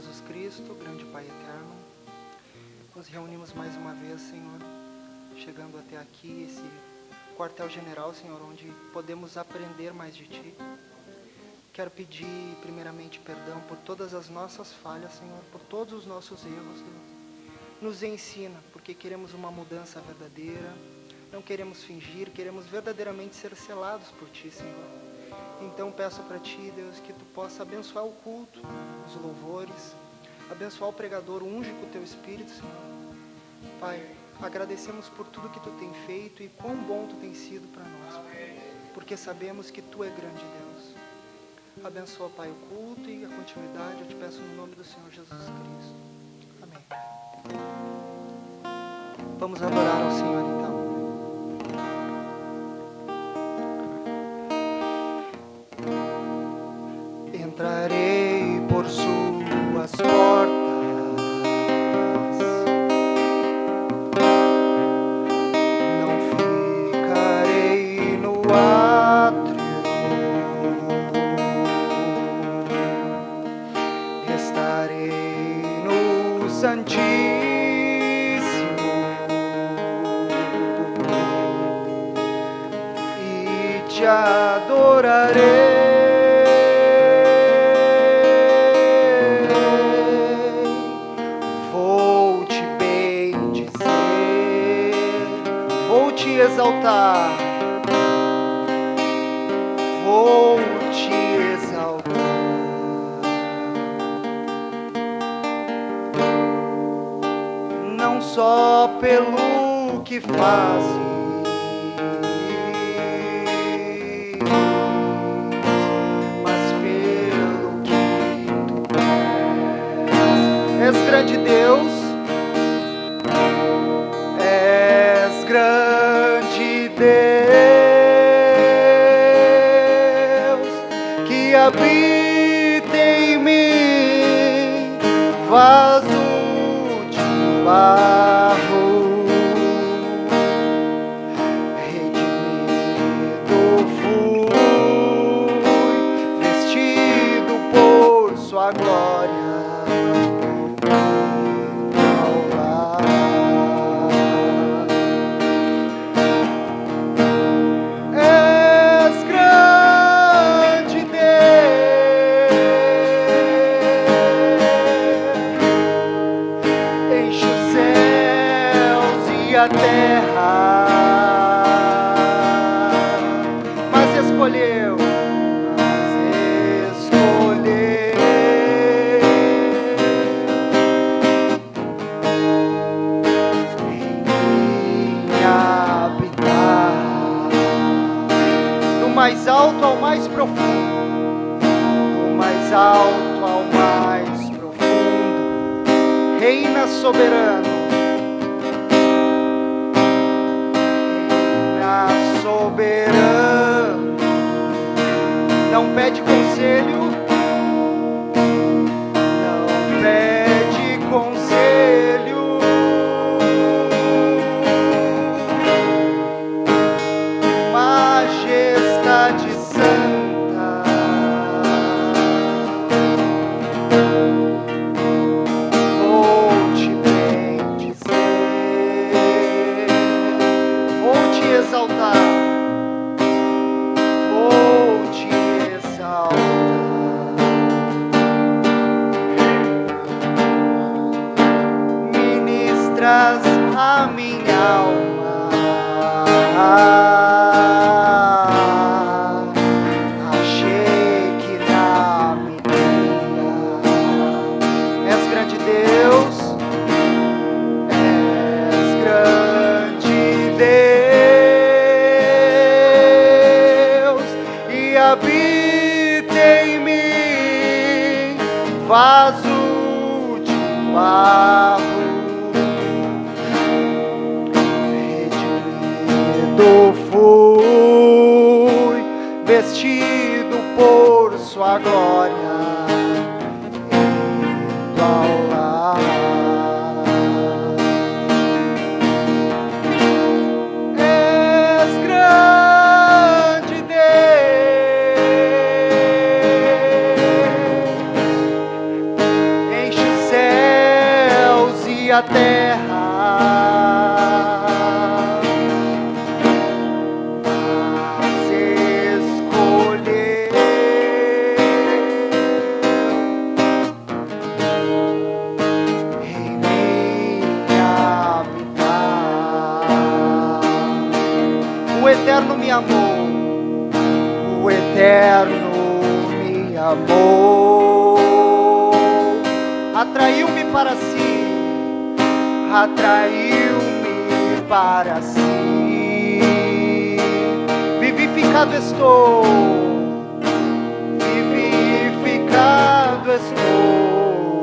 Jesus Cristo, grande Pai eterno, nos reunimos mais uma vez, Senhor, chegando até aqui, esse quartel-general, Senhor, onde podemos aprender mais de Ti. Quero pedir, primeiramente, perdão por todas as nossas falhas, Senhor, por todos os nossos erros, Deus. Nos ensina, porque queremos uma mudança verdadeira, não queremos fingir, queremos verdadeiramente ser selados por Ti, Senhor. Então peço para Ti, Deus, que Tu possa abençoar o culto, os louvores, abençoar o pregador, unge com o Teu Espírito, Senhor. Pai, agradecemos por tudo que Tu tem feito e quão bom Tu tem sido para nós, porque sabemos que Tu é grande, Deus. Abençoa, Pai, o culto e a continuidade, eu Te peço no nome do Senhor Jesus Cristo. Amém. Vamos adorar ao Senhor, então. Entrarei por suas portas, não ficarei no átrio, estarei no Santíssimo e Te adorarei. Exaltar, vou Te exaltar, não só pelo que fazes, mas pelo que Tu és. És grande Deus, és grande Deus, que habita em mim, vaso de barro, redimido fui, vestido por Sua glória. A terra, mas escolheu em mim habitar, do mais alto ao mais profundo, do mais alto ao mais profundo, reina soberano. Soberano, não pede conselho, não pede conselho, majestade santa, vou Te bendizer, vou Te exaltar. A minha alma achei que na menina. És grande Deus, és grande Deus, e habita em mim, vaso de barro, fui vestido por Sua glória, indo ao lar. És grande Deus, a terra, mas escolheu em mim habitar. O Eterno me amou, o Eterno me amou, atraiu-me para si, atraiu-me para si. Vivificado estou, vivificado estou,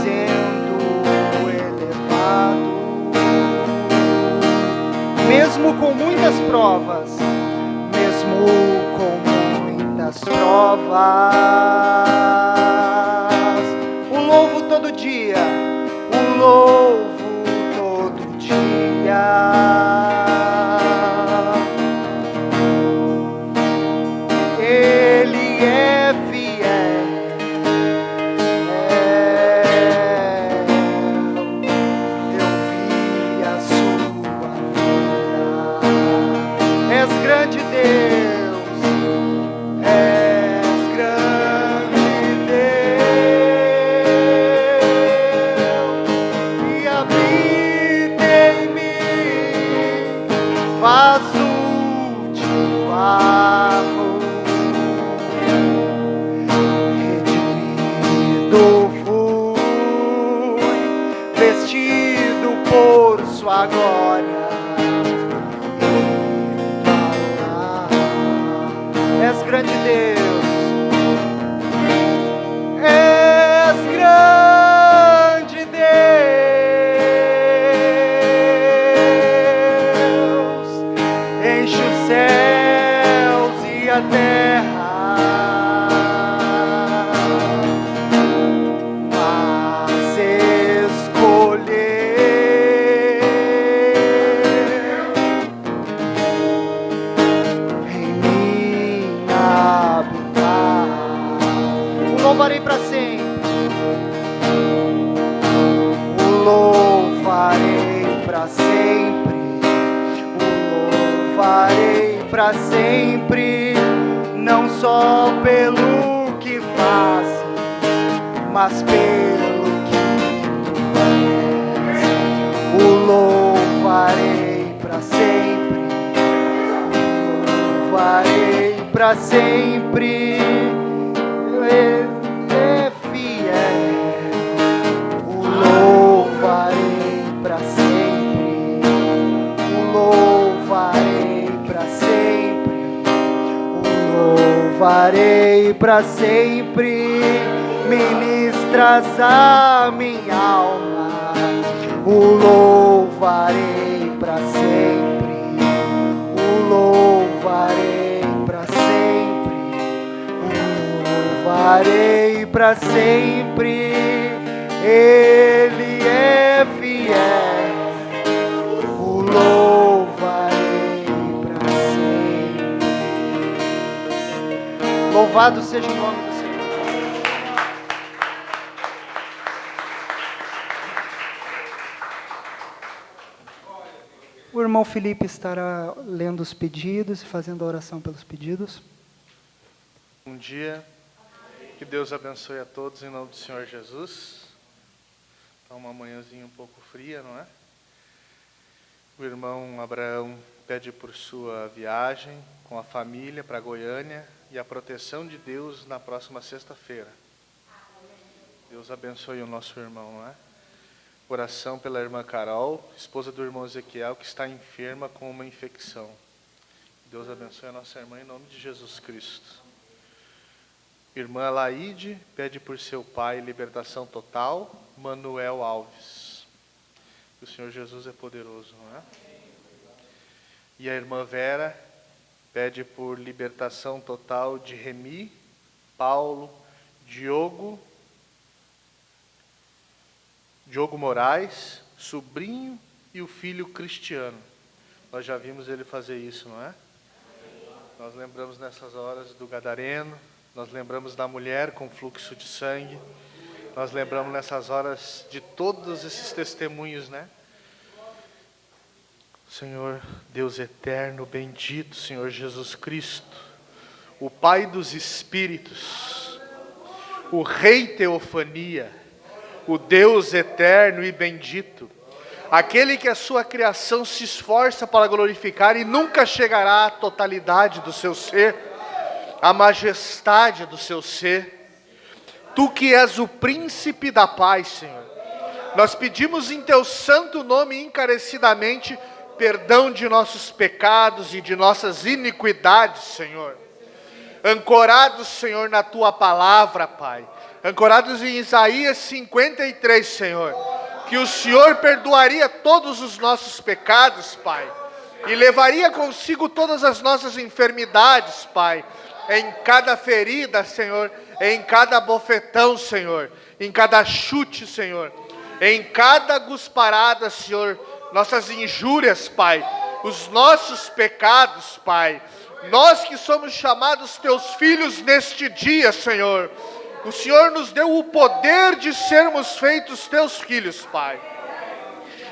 sendo elevado, mesmo com muitas provas, mesmo com muitas provas, o louvo todo dia, o louvo todo dia. Ele é fiel, eu vi a sua vida. És grande Deus, és grande Deus, e habita em mim, vaso de barro, redimido fui, vestido por sua glória. És grande Deus, és grande Deus, enche os céus e a terra, mas escolher em mim habitar. O louvarei para sempre, o louvarei para sempre, o louvarei para sempre, não só pelo que fazes, mas pelo que tu és. O louvarei para sempre, louvarei para sempre. Ele é fiel. O louvarei para sempre, o louvarei para sempre, o louvarei para sempre. Ministras a minha alma, o louvarei para sempre, o louvarei para sempre, o louvarei para sempre. Ele é fiel, o louvarei para sempre. Louvado seja o nome do Senhor. O irmão Felipe estará lendo os pedidos e fazendo a oração pelos pedidos. Bom dia, que Deus abençoe a todos em nome do Senhor Jesus. Está uma manhãzinha um pouco fria, não é? O irmão Abraão pede por sua viagem com a família para Goiânia e a proteção de Deus na próxima sexta-feira. Deus abençoe o nosso irmão, não é? Oração pela irmã Carol, esposa do irmão Ezequiel, que está enferma com uma infecção. Deus abençoe a nossa irmã em nome de Jesus Cristo. Irmã Laide pede por seu pai libertação total, Manuel Alves. O Senhor Jesus é poderoso, não é? E a irmã Vera pede por libertação total de Remi, Paulo, Diogo Moraes, sobrinho e o filho Cristiano. Nós já vimos ele fazer isso, não é? Nós lembramos nessas horas do Gadareno, Nós lembramos da mulher com fluxo de sangue. Nós lembramos nessas horas de todos esses testemunhos, né? Senhor Deus eterno, bendito Senhor Jesus Cristo, o Pai dos Espíritos, o Rei Teofania, o Deus eterno e bendito, aquele que a sua criação se esforça para glorificar e nunca chegará à totalidade do seu ser, a majestade do seu ser. Tu que és o príncipe da paz, Senhor, nós pedimos em teu santo nome encarecidamente perdão de nossos pecados e de nossas iniquidades, Senhor. Ancorados, Senhor, na tua palavra, Pai, ancorados em Isaías 53, Senhor, que o Senhor perdoaria todos os nossos pecados, Pai, e levaria consigo todas as nossas enfermidades, Pai, em cada ferida, Senhor, em cada bofetão, Senhor, em cada chute, Senhor, em cada gusparada, Senhor, nossas injúrias, Pai, os nossos pecados, Pai, nós que somos chamados teus filhos neste dia, Senhor, o Senhor nos deu o poder de sermos feitos teus filhos, Pai,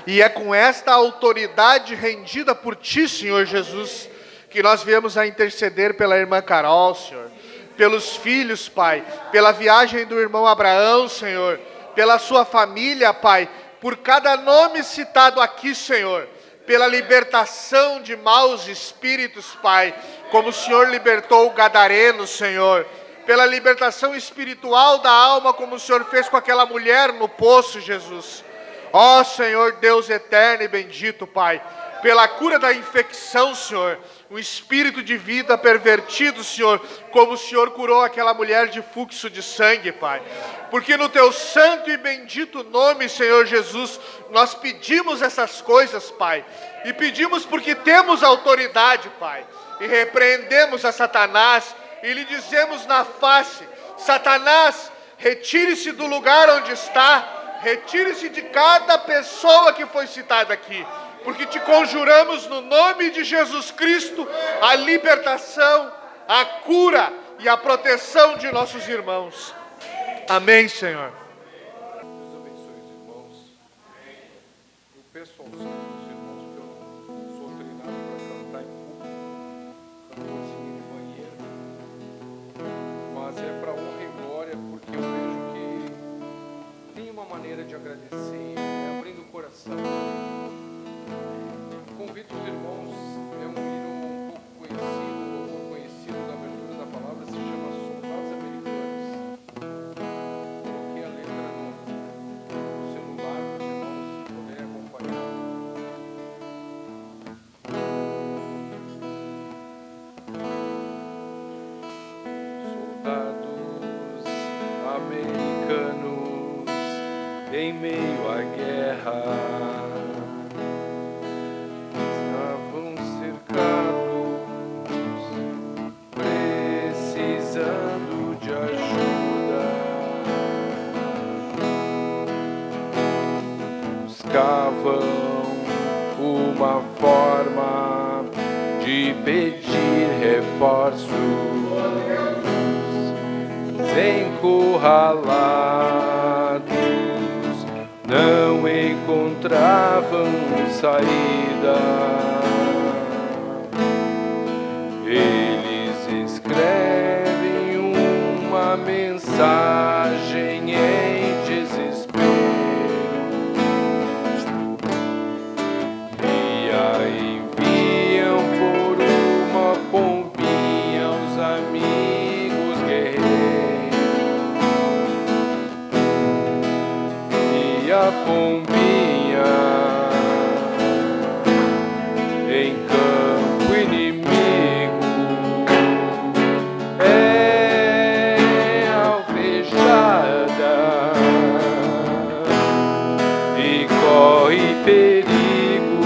e é com esta autoridade rendida por ti, Senhor Jesus, que nós viemos a interceder pela irmã Carol, Senhor, pelos filhos, Pai, pela viagem do irmão Abraão, Senhor, pela sua família, Pai, por cada nome citado aqui, Senhor, pela libertação de maus espíritos, Pai, como o Senhor libertou o gadareno, Senhor, pela libertação espiritual da alma, como o Senhor fez com aquela mulher no poço, Jesus. Ó Senhor Deus eterno e bendito, Pai, pela cura da infecção, Senhor, um espírito de vida pervertido, Senhor, como o Senhor curou aquela mulher de fluxo de sangue, Pai. Porque no teu santo e bendito nome, Senhor Jesus, nós pedimos essas coisas, Pai. E pedimos porque temos autoridade, Pai. E repreendemos a Satanás e lhe dizemos na face: Satanás, retire-se do lugar onde está, retire-se de cada pessoa que foi citada aqui. Porque te conjuramos no nome de Jesus Cristo a libertação, a cura e a proteção de nossos irmãos. Amém, Senhor. Deus abençoe os irmãos. Eu peço ao Senhor dos irmãos, porque eu não sou treinado para cantar em público, cantorzinho de banheiro, mas é para honra e glória, porque eu vejo que tem uma maneira de agradecer, é abrindo o coração. Convido os irmãos, é um hino um pouco conhecido, um louvor conhecido da abertura da palavra, se chama Soldados Americanos. Coloquei a letra no celular para os irmãos poderem acompanhar. Soldados americanos em meio à guerra uma forma de pedir reforços, encurralados, não encontravam saída. Eles escrevem uma mensagem em desespero e a enviam por uma pombinha aos amigos guerreiros. E a pombinha em campo inimigo é alvejada e corre perigo,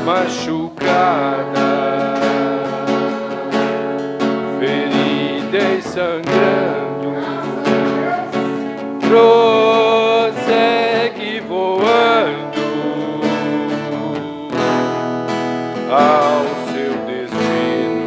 machucada, ferida e sangrando, prossegue voando ao seu destino.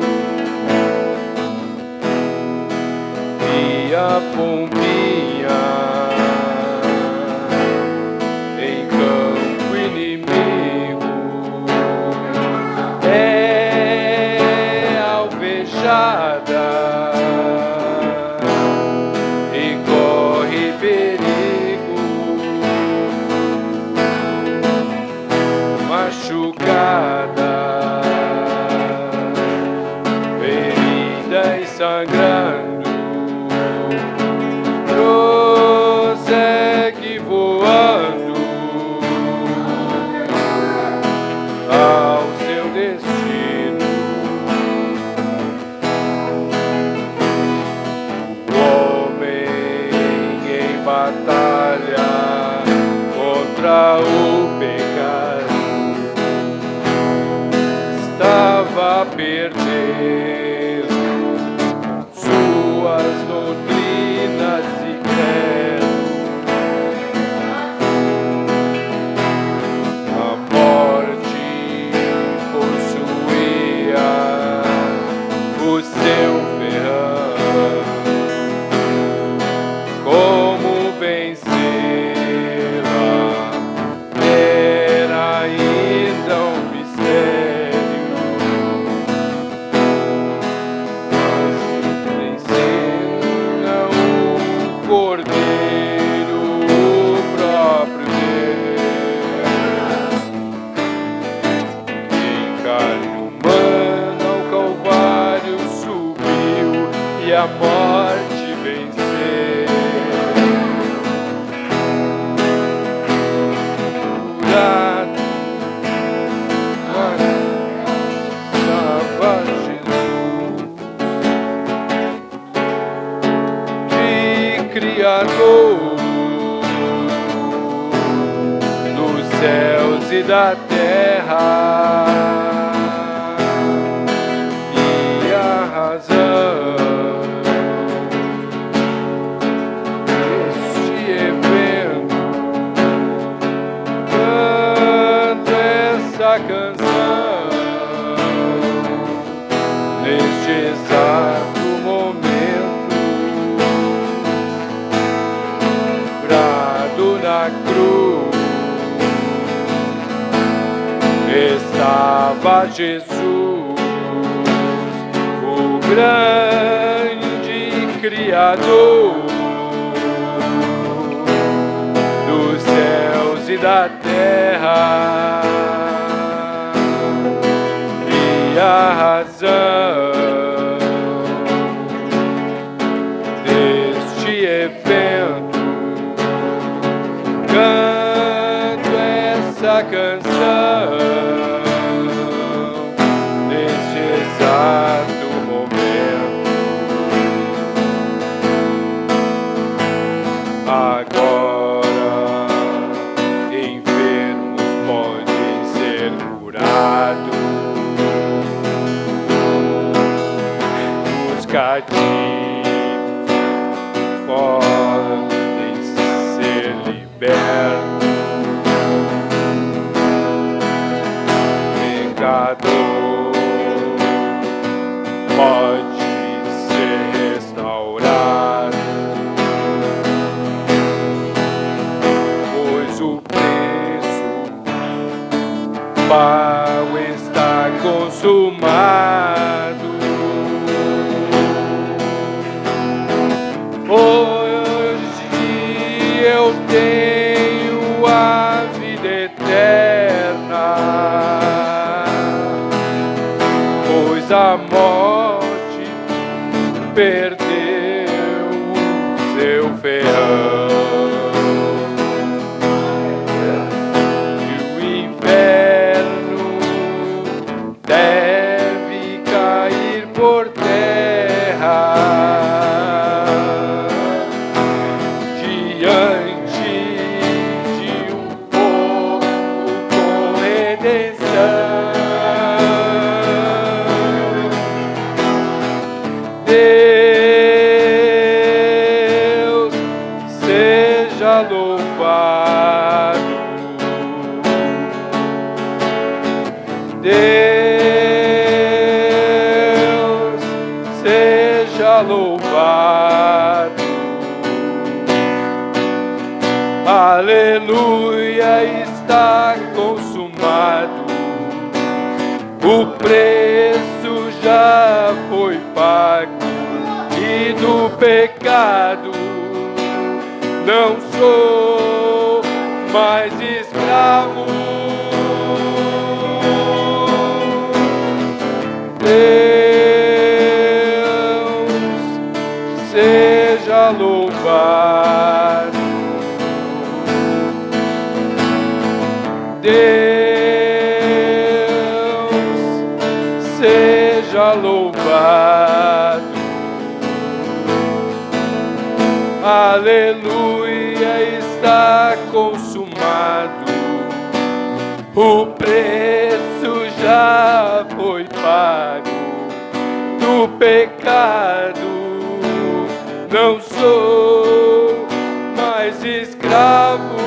contra o pecado estava perdendo, suas doutrinas e credo, a morte possuía o seu ferrão. Como vencê-la era ainda um mistério, mas ensina o Cordeiro, o próprio Deus, em carne humana ao Calvário subiu e a morte venceu. Estava Jesus, de Criador dos céus e da terra, e a razão deste evento. Canto essa canção neste exato momento, brado na cruz estava Jesus, o grande Criador dos céus e da terra, e a razão deste evento. Canto essa canção neste exato momento. Agora enfermos podem ser curados, os cativos podem ser libertos, pecador pode ser restaurado, pois o preço pago está consumado. Hoje eu tenho a vida eterna, pois a morte perdeu o seu ferrão. E o inferno deve cair por terra diante de um povo com redenção. Deus seja louvado, Deus seja louvado. Aleluia, está consumado, o preço já foi pago, e do pecado não sou mais escravo. Deus seja louvado, Deus seja louvado. Aleluia, está consumado, O preço já foi pago do pecado. Não sou mais escravo.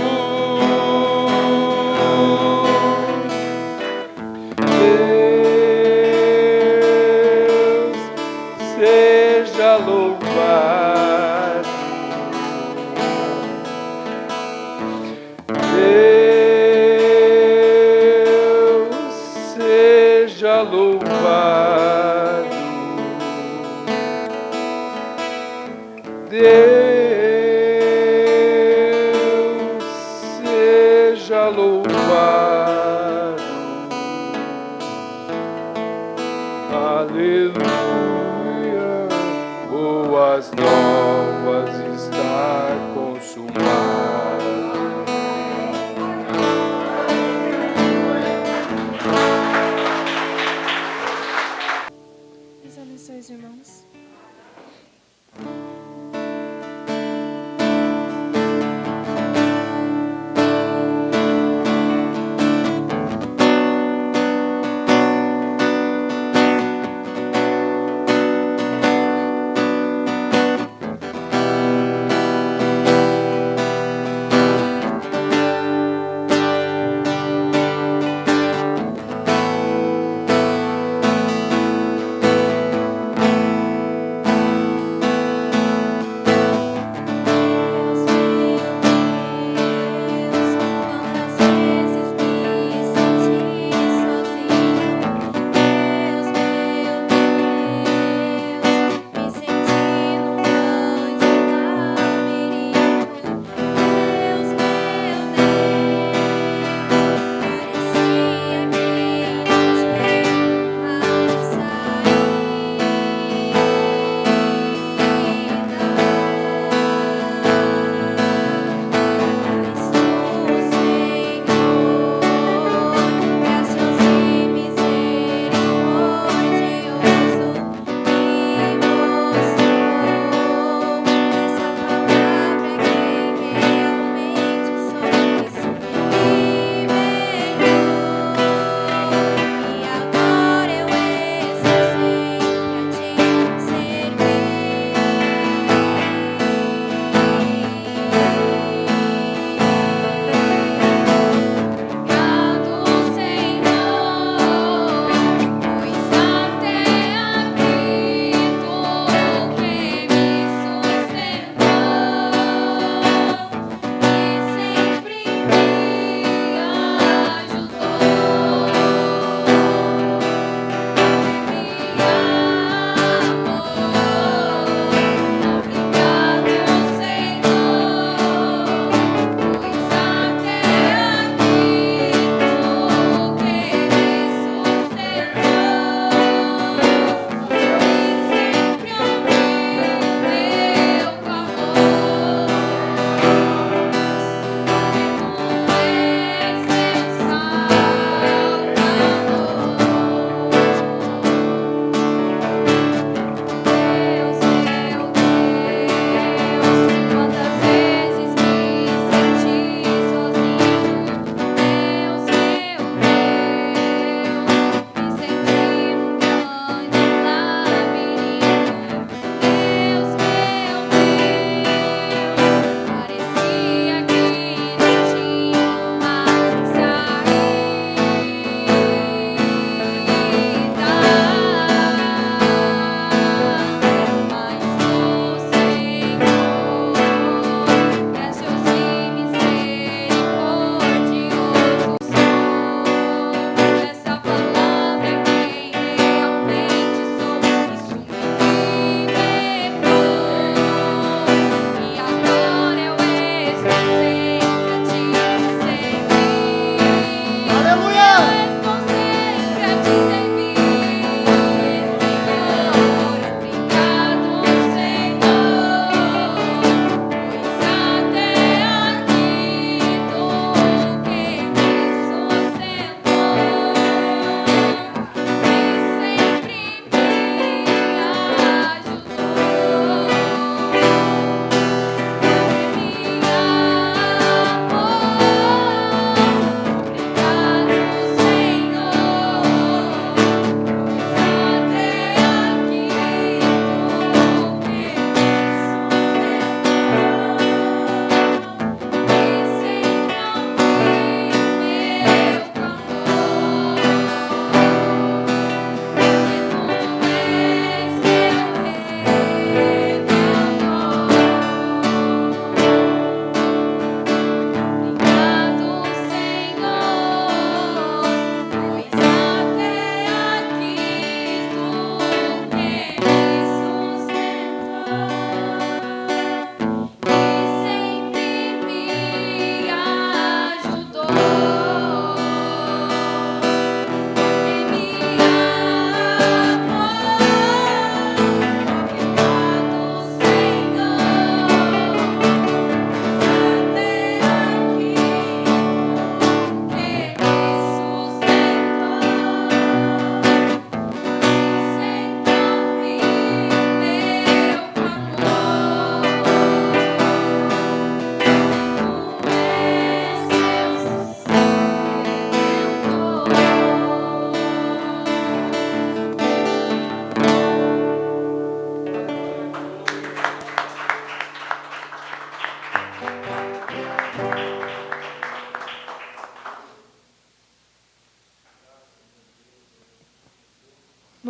Deus seja louvado. Deus seja louvado. Deus seja louvado. Aleluia. Boas novas está consumado. Deus abençoe os irmãos.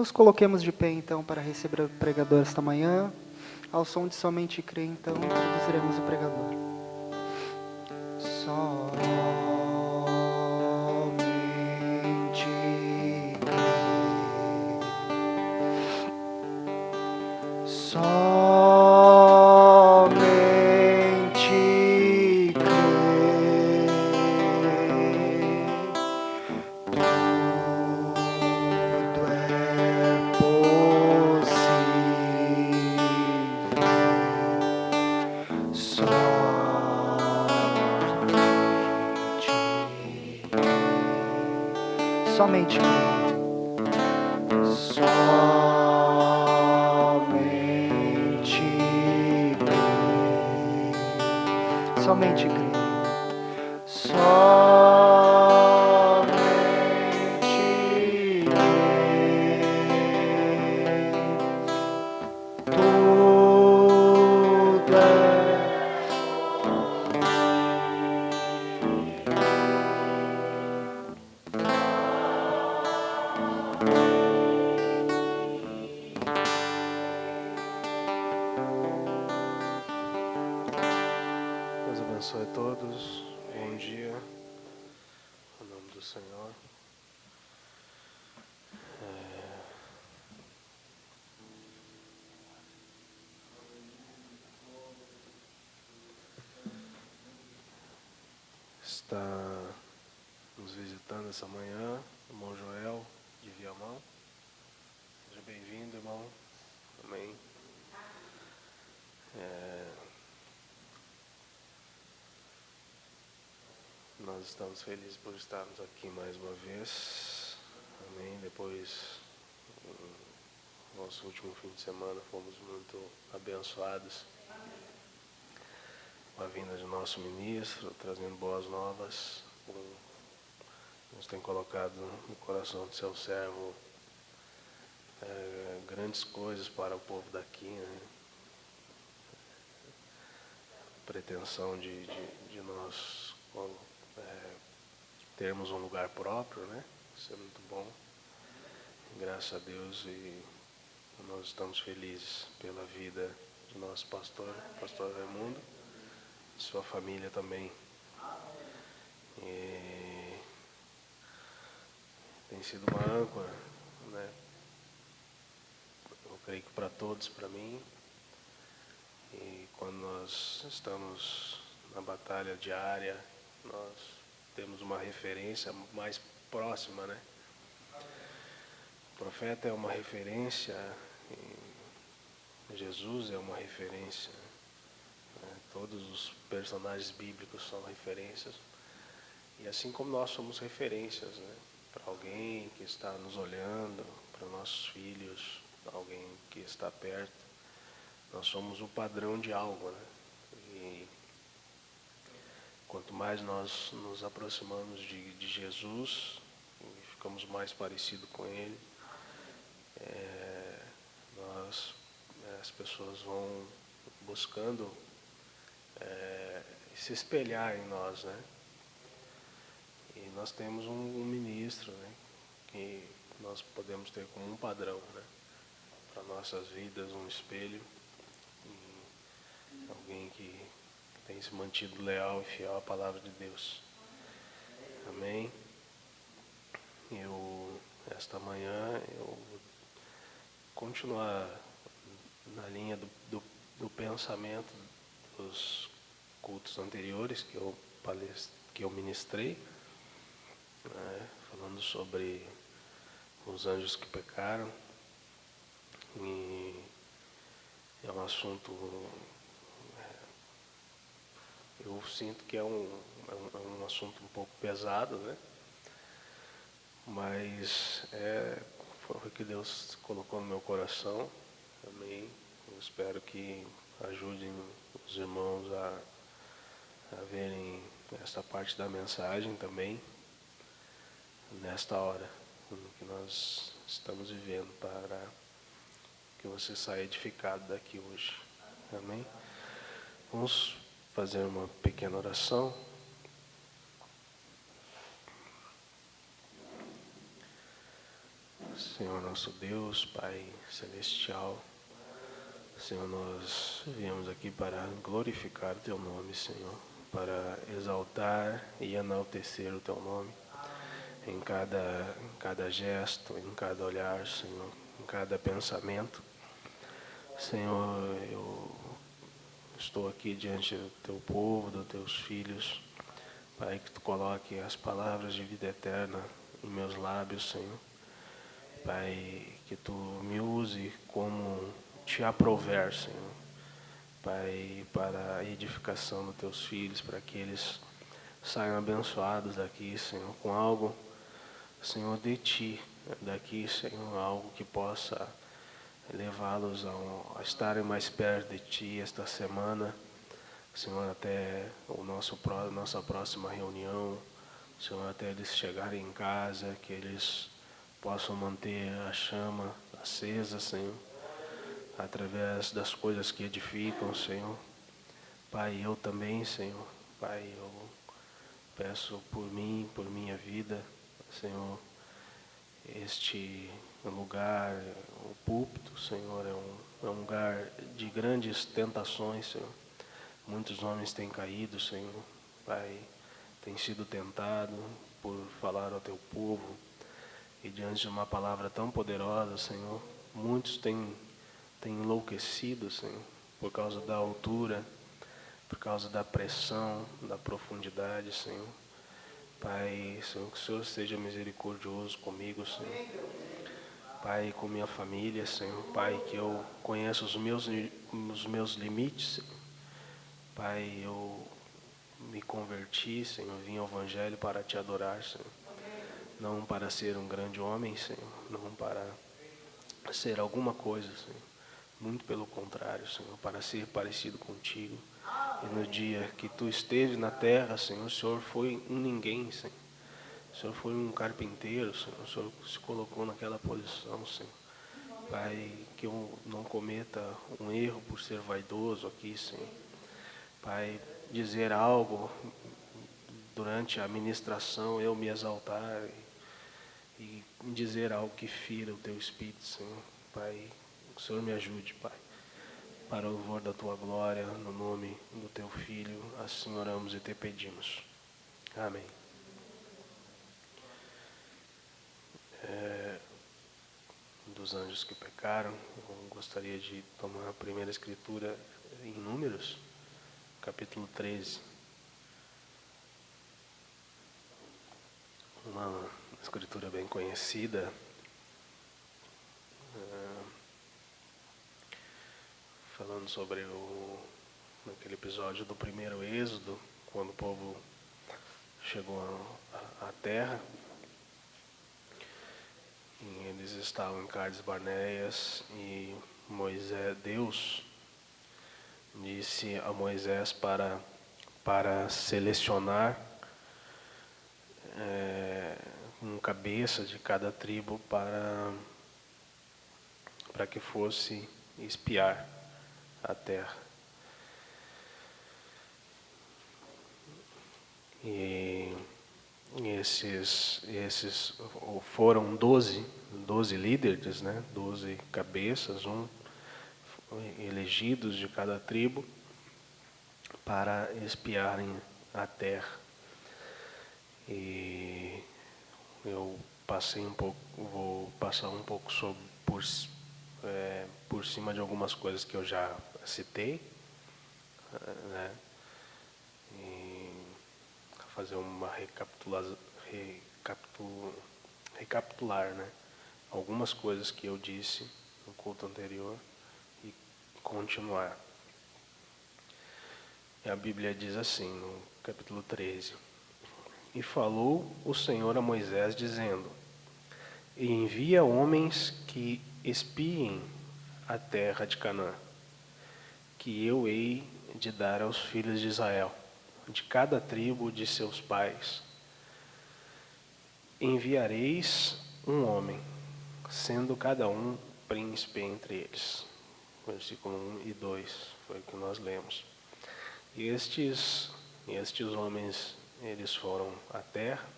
Nos coloquemos de pé, então, para receber o pregador esta manhã. Ao som de Somente Crer, então, introduziremos o pregador. Somente crer. Somente crer. Tudo é possível. Somente crer. Somente crer. Somente crer. Tudo é Deus abençoe a todos. Bom dia. Em nome do Senhor. Está nos visitando essa manhã o irmão Joel de Viamão. Seja bem-vindo, irmão. Amém. Nós estamos felizes por estarmos aqui mais uma vez. Amém. Depois, no nosso último fim de semana, fomos muito abençoados com a vinda de nosso ministro, trazendo boas novas. Deus tem colocado no coração do seu servo grandes coisas para o povo daqui, né? Pretensão de nós termos um lugar próprio, né? Isso é muito bom. Graças a Deus, e nós estamos felizes pela vida do nosso pastor Raimundo, e sua família também. E tem sido uma âncora, né? Eu creio que para todos, para mim. E quando nós estamos na batalha diária, nós temos uma referência mais próxima, né? O profeta é uma referência, Jesus é uma referência, né? Todos os personagens bíblicos são referências. E assim como nós somos referências, né? Para alguém que está nos olhando, para nossos filhos, para alguém que está perto, nós somos o padrão de algo, né? E quanto mais nós nos aproximamos de Jesus, e ficamos mais parecidos com Ele, as pessoas vão buscando se espelhar em nós, né? E nós temos um ministro, né? Que nós podemos ter como um padrão, né? Para nossas vidas, um espelho, alguém que tem se mantido leal e fiel à palavra de Deus. Amém? Esta manhã, eu vou continuar na linha do pensamento dos cultos anteriores que eu ministrei, né, falando sobre os anjos que pecaram. E é um assunto, eu sinto que é um assunto um pouco pesado, né? Mas foi o que Deus colocou no meu coração. Amém. Eu espero que ajudem os irmãos a verem esta parte da mensagem também, nesta hora que nós estamos vivendo, para que você saia edificado daqui hoje. Amém? Vamos fazer uma pequena oração. Senhor nosso Deus, Pai Celestial, Senhor, nós viemos aqui para glorificar o Teu nome, Senhor, para exaltar e enaltecer o Teu nome em cada gesto, em cada olhar, Senhor, em cada pensamento. Senhor, eu estou aqui diante do Teu povo, dos Teus filhos, Pai, que Tu coloque as palavras de vida eterna em meus lábios, Senhor. Pai, que Tu me use como Te aprouver, Senhor. Pai, para a edificação dos Teus filhos, para que eles saiam abençoados daqui, Senhor, com algo, Senhor, de Ti, daqui, Senhor, algo que possa levá-los a estarem mais perto de Ti esta semana, Senhor, até nossa próxima reunião, Senhor, até eles chegarem em casa, que eles possam manter a chama acesa, Senhor, através das coisas que edificam, Senhor. Pai, eu também, Senhor, Pai, eu peço por mim, por minha vida, Senhor, este lugar, o púlpito, Senhor, é um lugar de grandes tentações, Senhor. Muitos homens têm caído, Senhor, Pai, têm sido tentados por falar ao Teu povo, e diante de uma palavra tão poderosa, Senhor, muitos têm enlouquecido, Senhor, por causa da altura, por causa da pressão, da profundidade, Senhor. Pai, Senhor, que o Senhor seja misericordioso comigo, Senhor. Pai, com minha família, Senhor. Pai, que eu conheça os meus limites, Senhor. Pai, eu me converti, Senhor, vim ao Evangelho para Te adorar, Senhor. Não para ser um grande homem, Senhor. Não para ser alguma coisa, Senhor. Muito pelo contrário, Senhor, para ser parecido contigo. E no dia que Tu esteve na terra, Senhor, o Senhor foi um ninguém, Senhor. O Senhor foi um carpinteiro, Senhor. O Senhor se colocou naquela posição, Senhor. Pai, que eu não cometa um erro por ser vaidoso aqui, Senhor. Pai, dizer algo durante a ministração, eu me exaltar e dizer algo que fira o Teu Espírito, Senhor. Pai, que o Senhor me ajude, Pai, para o louvor da Tua glória, no nome do Teu Filho, assim oramos e Te pedimos. Amém. Dos anjos que pecaram, eu gostaria de tomar a primeira escritura em Números, capítulo 13. Uma escritura bem conhecida, falando sobre naquele episódio do primeiro êxodo, quando o povo chegou à terra, e eles estavam em Cades Barneias, e Deus disse a Moisés para selecionar um cabeça de cada tribo para que fosse espiar a terra. E esses foram 12 líderes, né? 12 cabeças, elegidos de cada tribo, para espiarem a terra. E eu vou passar um pouco por cima de algumas coisas que eu já citei, né? E fazer uma recapitular, né? Algumas coisas que eu disse no culto anterior e continuar. E a Bíblia diz assim, no capítulo 13: E falou o Senhor a Moisés, dizendo: E envia homens que espiem a terra de Canaã, que eu hei de dar aos filhos de Israel, de cada tribo de seus pais. Enviareis um homem, sendo cada um príncipe entre eles. Versículo 1 e 2 foi o que nós lemos. E estes homens, eles foram à terra,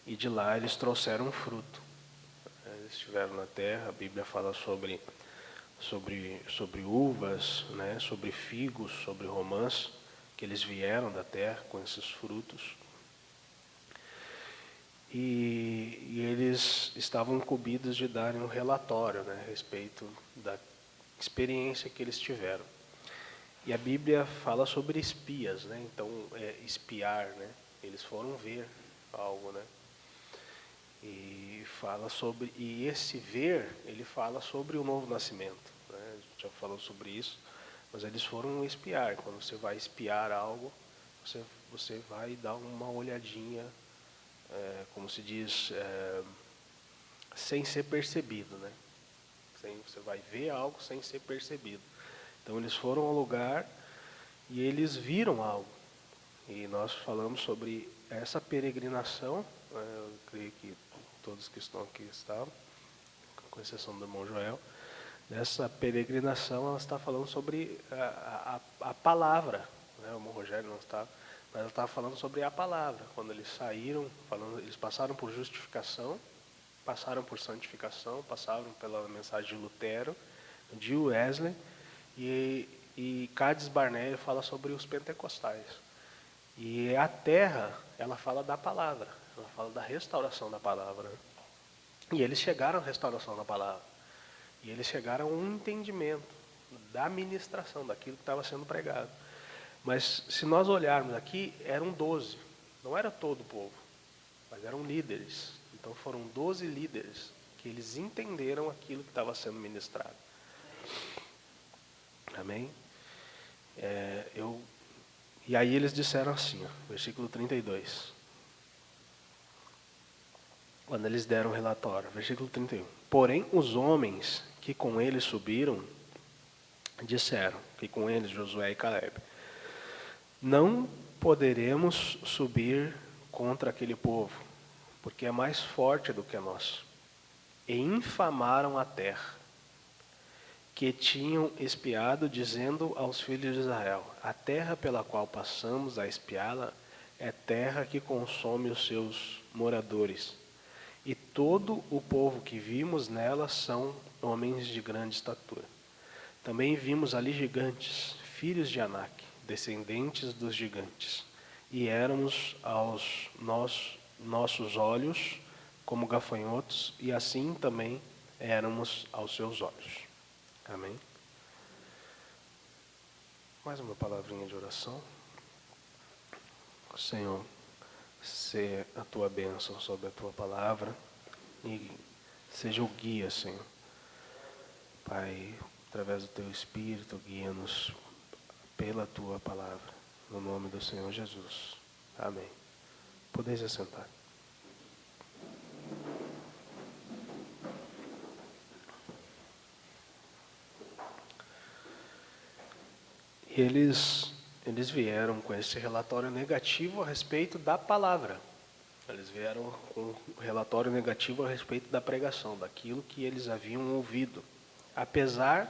e de lá eles trouxeram fruto. eles estiveram na terra. A Bíblia fala sobre uvas, né? Sobre figos, sobre romãs, que eles vieram da terra com esses frutos. E eles estavam incumbidos de darem um relatório, né, a respeito da experiência que eles tiveram. E a Bíblia fala sobre espias, né? Então, espiar, né? Eles foram ver algo, né? E esse ver, ele fala sobre o novo nascimento, né? A gente já falou sobre isso, mas eles foram espiar. Quando você vai espiar algo, você vai dar uma olhadinha, como se diz, sem ser percebido, né? Você vai ver algo sem ser percebido. Então eles foram ao lugar e eles viram algo. E nós falamos sobre essa peregrinação, eu creio que todos que estão aqui estavam, com exceção do irmão Joel. Nessa peregrinação ela está falando sobre a palavra, né? O irmão Rogério não está, mas ela estava falando sobre a palavra. Quando eles saíram, eles passaram por justificação, passaram por santificação, passaram pela mensagem de Lutero, de Wesley, e Cádiz Barnea fala sobre os pentecostais. E a terra, ela fala da palavra, ela fala da restauração da palavra. E eles chegaram à restauração da palavra. E eles chegaram a um entendimento da ministração, daquilo que estava sendo pregado. Mas se nós olharmos aqui, eram 12, não era todo o povo, mas eram líderes. Então foram 12 líderes que eles entenderam aquilo que estava sendo ministrado. Amém? E aí eles disseram assim, versículo 32. Quando eles deram o relatório, versículo 31. Porém, os homens que com eles subiram, disseram, que com eles Josué e Caleb, não poderemos subir contra aquele povo, porque é mais forte do que nós. E infamaram a terra, que tinham espiado, dizendo aos filhos de Israel, a terra pela qual passamos a espiá-la é terra que consome os seus moradores. E todo o povo que vimos nela são homens de grande estatura. Também vimos ali gigantes, filhos de Anak, descendentes dos gigantes. E éramos aos nossos olhos como gafanhotos, e assim também éramos aos seus olhos. Amém? Mais uma palavrinha de oração. Senhor, seja a tua bênção sobre a tua palavra e seja o guia, Senhor. Pai, através do teu Espírito, guia-nos pela tua palavra, no nome do Senhor Jesus. Amém. Podeis assentar. E eles vieram com esse relatório negativo a respeito da palavra. Eles vieram com um relatório negativo a respeito da pregação, daquilo que eles haviam ouvido. Apesar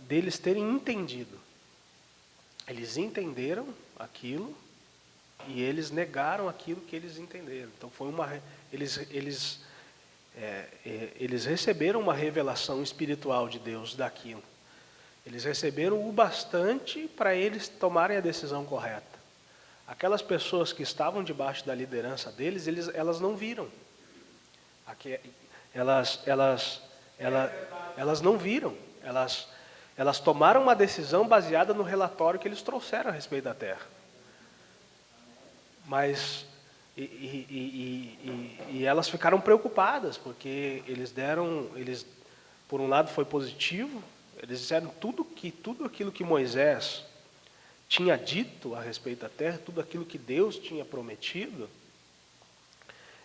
deles terem entendido. Eles entenderam aquilo e eles negaram aquilo que eles entenderam. Então eles receberam uma revelação espiritual de Deus daquilo. Eles receberam o bastante para eles tomarem a decisão correta. Aquelas pessoas que estavam debaixo da liderança deles, elas não viram. Elas não viram. Elas tomaram uma decisão baseada no relatório que eles trouxeram a respeito da terra. Mas e elas ficaram preocupadas, porque por um lado foi positivo, eles disseram tudo aquilo que Moisés tinha dito a respeito da terra, tudo aquilo que Deus tinha prometido,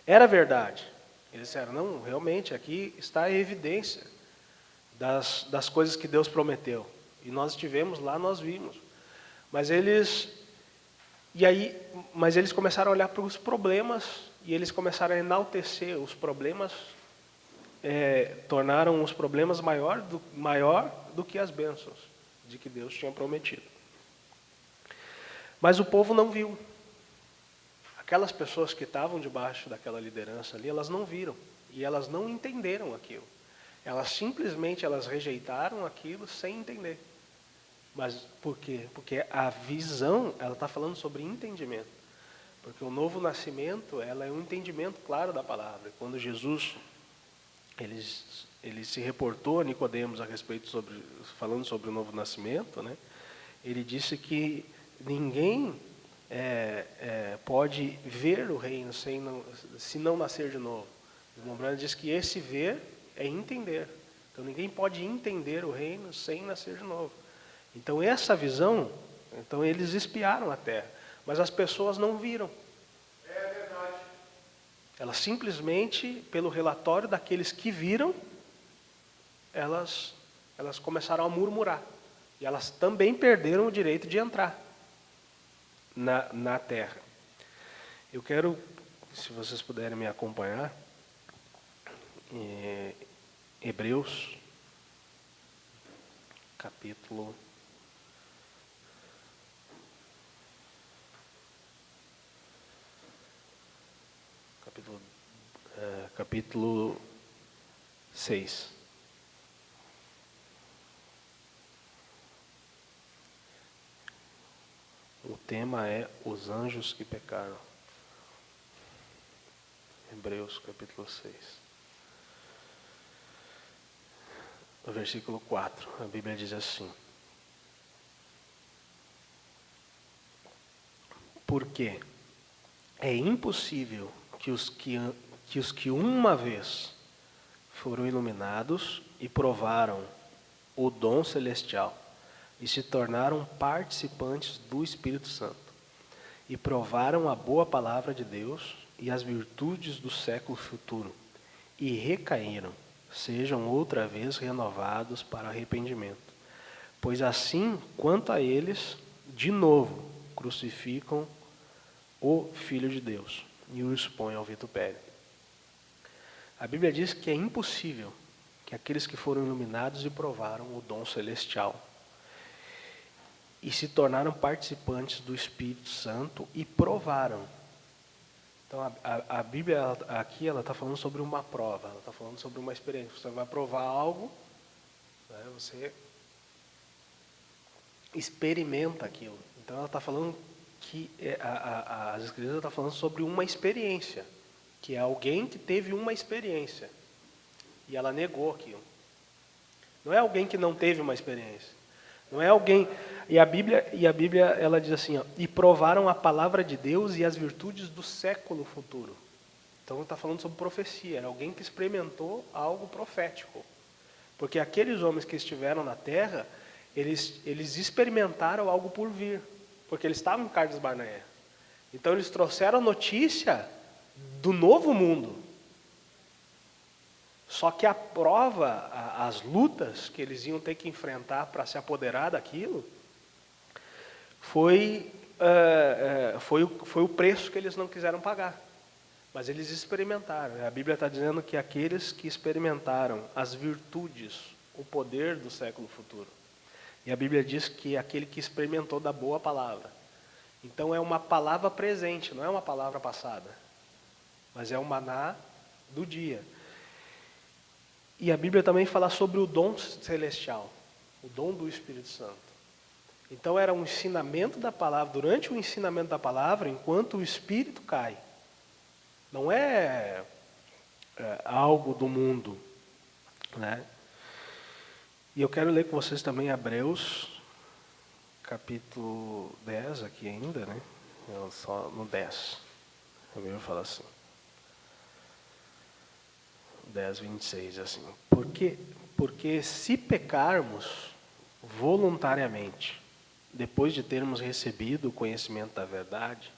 era verdade. Eles disseram, não, realmente, aqui está a evidência das coisas que Deus prometeu. E nós estivemos lá, nós vimos. Mas eles começaram a olhar para os problemas, e eles começaram a enaltecer os problemas, tornaram os problemas maior do que as bênçãos de que Deus tinha prometido. Mas o povo não viu. Aquelas pessoas que estavam debaixo daquela liderança ali, elas não viram e elas não entenderam aquilo. Elas simplesmente rejeitaram aquilo sem entender. Mas por quê? Porque a visão, ela está falando sobre entendimento. Porque o novo nascimento, ela é um entendimento claro da palavra. Quando Jesus, ele se reportou a Nicodemos a respeito falando sobre o novo nascimento, né? Ele disse que ninguém pode ver o reino se não nascer de novo. O irmão Branham diz que esse ver é entender. Então ninguém pode entender o reino sem nascer de novo. Então essa visão, então eles espiaram a terra, mas as pessoas não viram. É verdade. Elas simplesmente, pelo relatório daqueles que viram, elas começaram a murmurar. E elas também perderam o direito de entrar na terra. Eu quero, se vocês puderem me acompanhar, Hebreus, capítulo 6. O tema é os anjos que pecaram. Hebreus capítulo 6. No versículo 4, a Bíblia diz assim: porque é impossível que os que uma vez foram iluminados e provaram o dom celestial e se tornaram participantes do Espírito Santo e provaram a boa palavra de Deus e as virtudes do século futuro e recaíram, sejam outra vez renovados para arrependimento. Pois assim, quanto a eles, de novo, crucificam o Filho de Deus e o expõem ao vitupério. A Bíblia diz que é impossível que aqueles que foram iluminados e provaram o dom celestial e se tornaram participantes do Espírito Santo e provaram. Então a Bíblia aqui ela está falando sobre uma prova, ela está falando sobre uma experiência. Você vai provar algo, né, você experimenta aquilo. Então ela está falando que as Escrituras estão falando sobre uma experiência, que é alguém que teve uma experiência e ela negou aquilo. Não é alguém que não teve uma experiência. Não é alguém. E a Bíblia ela diz assim, ó, e provaram a palavra de Deus e as virtudes do século futuro. Então está falando sobre profecia. Era alguém que experimentou algo profético. Porque aqueles homens que estiveram na terra, eles experimentaram algo por vir. Porque eles estavam em Cades Barnea. Então eles trouxeram a notícia do novo mundo. Só que a prova, as lutas que eles iam ter que enfrentar para se apoderar daquilo, foi o preço que eles não quiseram pagar. Mas eles experimentaram. A Bíblia está dizendo que aqueles que experimentaram as virtudes, o poder do século futuro. E a Bíblia diz que aquele que experimentou da boa palavra. Então é uma palavra presente, não é uma palavra passada. Mas é o maná do dia. E a Bíblia também fala sobre o dom celestial, o dom do Espírito Santo. Então era um ensinamento da palavra, durante o ensinamento da palavra, enquanto o Espírito cai. Não é algo do mundo, né? E eu quero ler com vocês também Hebreus, capítulo 10 aqui ainda, né? Só no 10. A Bíblia fala assim. 10, 26, assim. Porque se pecarmos voluntariamente, depois de termos recebido o conhecimento da verdade,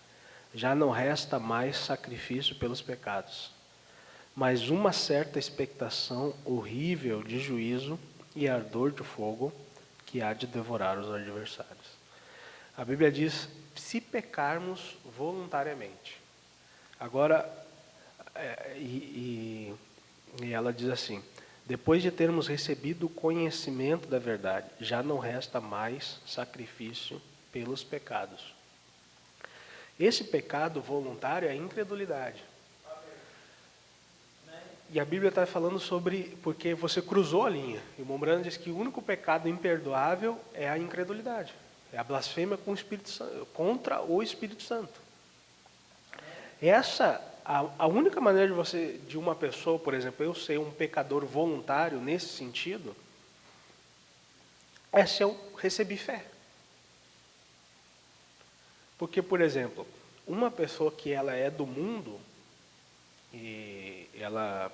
já não resta mais sacrifício pelos pecados, mas uma certa expectação horrível de juízo e ardor de fogo que há de devorar os adversários. A Bíblia diz, se pecarmos voluntariamente. Agora, e ela diz assim, depois de termos recebido o conhecimento da verdade, já não resta mais sacrifício pelos pecados. Esse pecado voluntário é a incredulidade. E a Bíblia está falando sobre, porque você cruzou a linha. E o Mombrana diz que o único pecado imperdoável é a incredulidade. É a blasfêmia com o Espírito Santo, contra o Espírito Santo. Essa, a única maneira de uma pessoa, por exemplo, eu ser um pecador voluntário nesse sentido, é se eu recebi fé. Porque, por exemplo, uma pessoa que ela é do mundo, e ela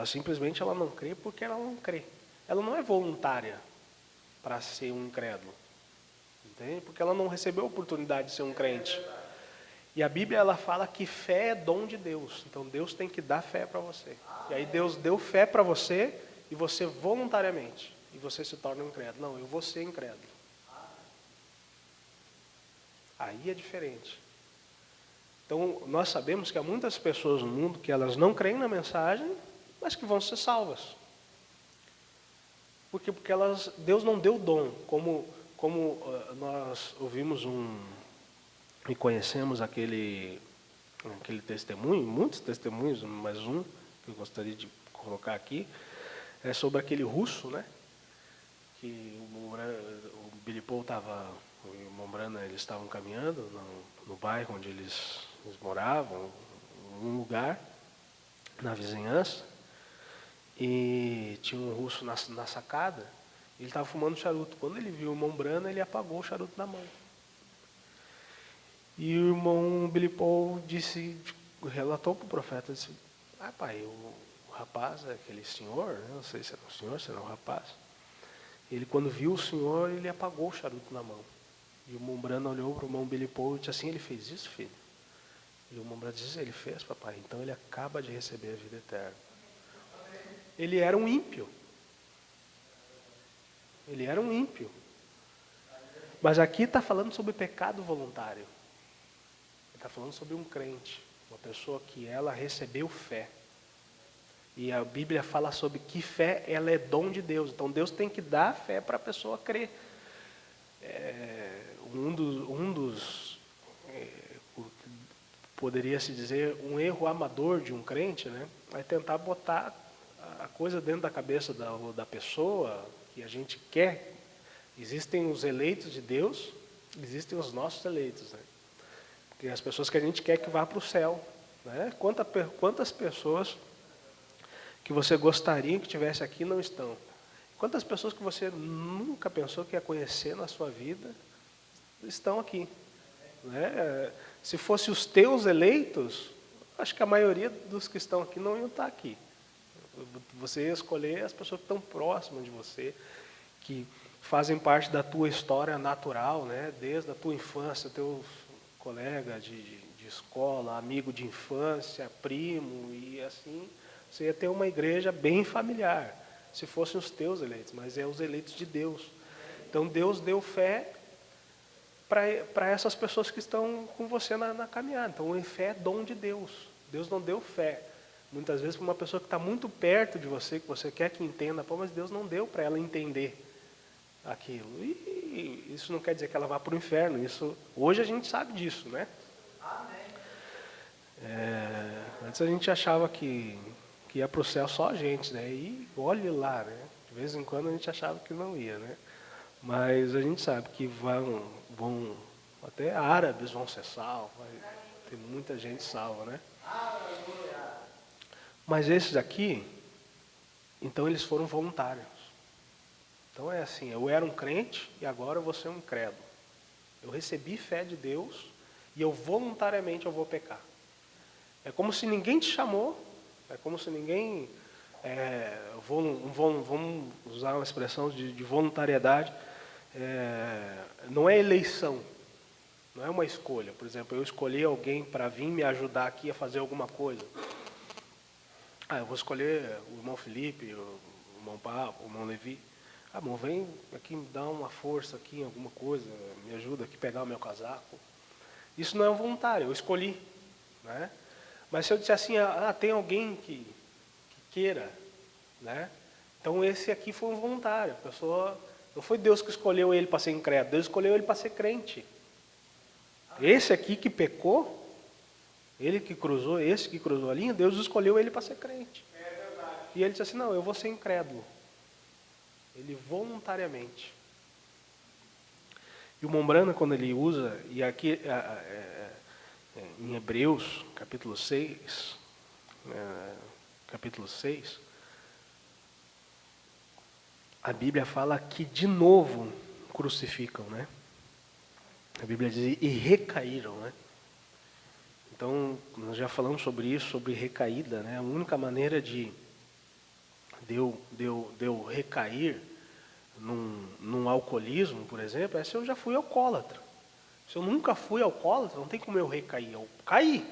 simplesmente ela não crê porque ela não crê. Ela não é voluntária para ser um incrédulo. Entende? Porque ela não recebeu a oportunidade de ser um crente. E a Bíblia ela fala que fé é dom de Deus. Então Deus tem que dar fé para você. E aí Deus deu fé para você e você voluntariamente. E você se torna um incrédulo. Não, eu vou ser incrédulo. Aí é diferente. Então, nós sabemos que há muitas pessoas no mundo que elas não creem na mensagem, mas que vão ser salvas. Porque Deus não deu dom, como nós ouvimos e conhecemos aquele testemunho, muitos testemunhos, mas um que eu gostaria de colocar aqui, é sobre aquele russo, né? Que o Billy Paul o Mombrana, eles estavam caminhando no bairro onde eles moravam, num lugar, na vizinhança, e tinha um russo na sacada, ele estava fumando charuto. Quando ele viu o Mombrana, ele apagou o charuto na mão. E o irmão Billy Paul relatou para o profeta, disse, pai, o rapaz, aquele senhor, né, não sei se era um senhor, se era um rapaz, ele quando viu o senhor, ele apagou o charuto na mão. E o Mombrana olhou para o irmão Billy Paul e disse assim, ele fez isso, filho? E o Mombrana disse, ele fez, papai, então ele acaba de receber a vida eterna. Ele era um ímpio. Ele era um ímpio. Mas aqui está falando sobre pecado voluntário. Ele está falando sobre um crente, uma pessoa que ela recebeu fé. E a Bíblia fala sobre que fé ela é dom de Deus. Então Deus tem que dar fé para a pessoa crer. Poderia-se dizer, um erro amador de um crente, né, é tentar botar a coisa dentro da cabeça da pessoa, que a gente quer. Existem os eleitos de Deus, existem os nossos eleitos, né? Porque as pessoas que a gente quer que vá para o céu, né? Quantas pessoas que você gostaria que tivesse aqui não estão? Quantas pessoas que você nunca pensou que ia conhecer na sua vida estão aqui, né? Se fosse os teus eleitos, acho que a maioria dos que estão aqui não iam estar aqui. Você ia escolher as pessoas que estão próximas de você, que fazem parte da tua história natural, né? Desde a tua infância, teu colega de escola, amigo de infância, primo, e assim, você ia ter uma igreja bem familiar, se fossem os teus eleitos, mas é os eleitos de Deus. Então Deus deu fé para essas pessoas que estão com você na caminhada. Então, fé é dom de Deus. Deus não deu fé. Muitas vezes para uma pessoa que está muito perto de você, que você quer que entenda, mas Deus não deu para ela entender aquilo. E isso não quer dizer que ela vá para o inferno. Hoje a gente sabe disso, né? Antes a gente achava que ia para o céu só a gente, né? E olhe lá, né? De vez em quando a gente achava que não ia, né? Mas a gente sabe que até árabes vão ser salvos, tem muita gente salva, né? Mas esses aqui, então eles foram voluntários. Então é assim, eu era um crente e agora eu vou ser um incrédulo. Eu recebi fé de Deus e voluntariamente eu vou pecar. É como se ninguém te chamou, é como se ninguém... vamos usar uma expressão de voluntariedade, não é eleição, não é uma escolha. Por exemplo, eu escolhi alguém para vir me ajudar aqui a fazer alguma coisa. Eu vou escolher o irmão Felipe, o irmão Pablo, o irmão Levi. Irmão, vem aqui me dar uma força aqui em alguma coisa, me ajuda aqui a pegar o meu casaco. Isso não é voluntário, eu escolhi, né? Mas se eu disser assim, tem alguém que queira, né? Então esse aqui foi um voluntário. A pessoa, não foi Deus que escolheu ele para ser incrédulo, Deus escolheu ele para ser crente. Esse aqui que pecou, ele que cruzou, esse que cruzou a linha, Deus escolheu ele para ser crente. E ele disse assim, não, eu vou ser incrédulo. Ele voluntariamente. E o Mombrana, quando ele usa, e aqui em Hebreus, capítulo 6, a Bíblia fala que de novo crucificam, né? A Bíblia diz, e recaíram, né? Então, nós já falamos sobre isso, sobre recaída, né? A única maneira de eu recair num alcoolismo, por exemplo, é se eu já fui alcoólatra. Se eu nunca fui alcoólatra, não tem como eu recair. Eu caí.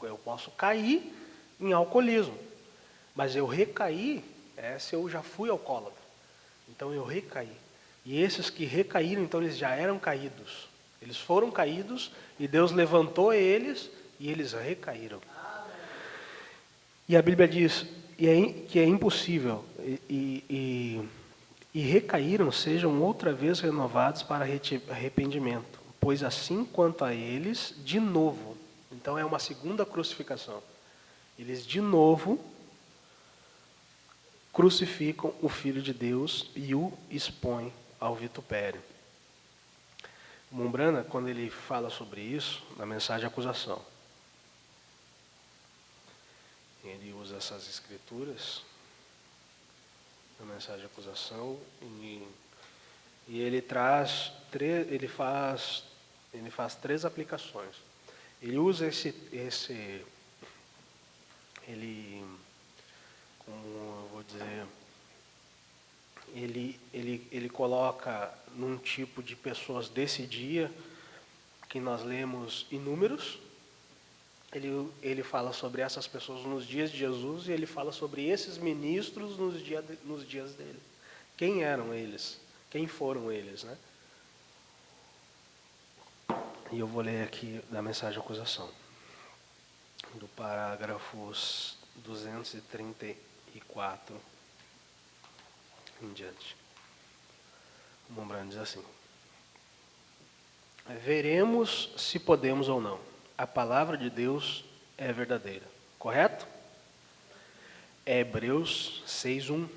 Eu posso cair em alcoolismo. Mas eu recair é se eu já fui alcoólatra. Então eu recaí. E esses que recaíram, então eles já eram caídos. Eles foram caídos e Deus levantou eles e eles recaíram. E a Bíblia diz que é impossível e recaíram, sejam outra vez renovados para arrependimento, pois assim quanto a eles, de novo. Então é uma segunda crucificação. Eles de novo crucificam o Filho de Deus e o expõem ao vitupério. O Mombrana, quando ele fala sobre isso, na mensagem de acusação, ele usa essas escrituras na mensagem de acusação e ele faz 3 aplicações. Ele usa como eu vou dizer, ele coloca num tipo de pessoas desse dia que nós lemos em Números. Ele fala sobre essas pessoas nos dias de Jesus e ele fala sobre esses ministros nos dias dele. Quem eram eles? Quem foram eles, né? E eu vou ler aqui da mensagem de acusação, do parágrafos 234 em diante. O Mombrana diz assim: veremos se podemos ou não. A palavra de Deus é verdadeira. Correto? É Hebreus 6:1.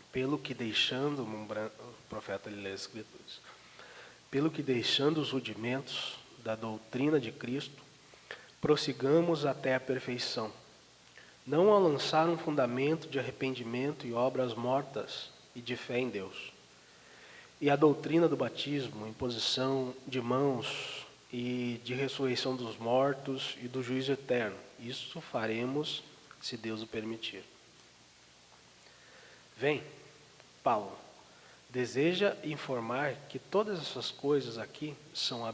Pelo que deixando, o profeta lê as escrituras. Pelo que deixando os rudimentos da doutrina de Cristo, prossigamos até a perfeição. Não a lançar um fundamento de arrependimento e obras mortas e de fé em Deus. E a doutrina do batismo, imposição de mãos e de ressurreição dos mortos e do juízo eterno. Isso faremos, se Deus o permitir. Vem, Paulo, deseja informar que todas essas coisas aqui são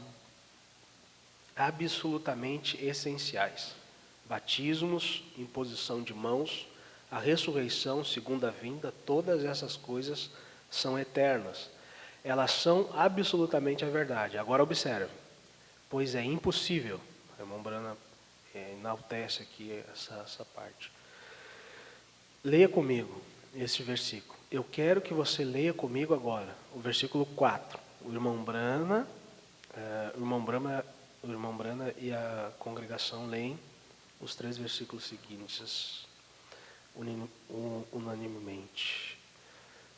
absolutamente essenciais. Batismos, imposição de mãos, a ressurreição, segunda vinda, todas essas coisas são eternas. Elas são absolutamente a verdade. Agora observe. Pois é impossível, a Mombrana enaltece aqui essa parte. Leia comigo esse versículo. Eu quero que você leia comigo agora, o versículo 4. O irmão Brana e a congregação leem os 3 versículos seguintes, unanimemente.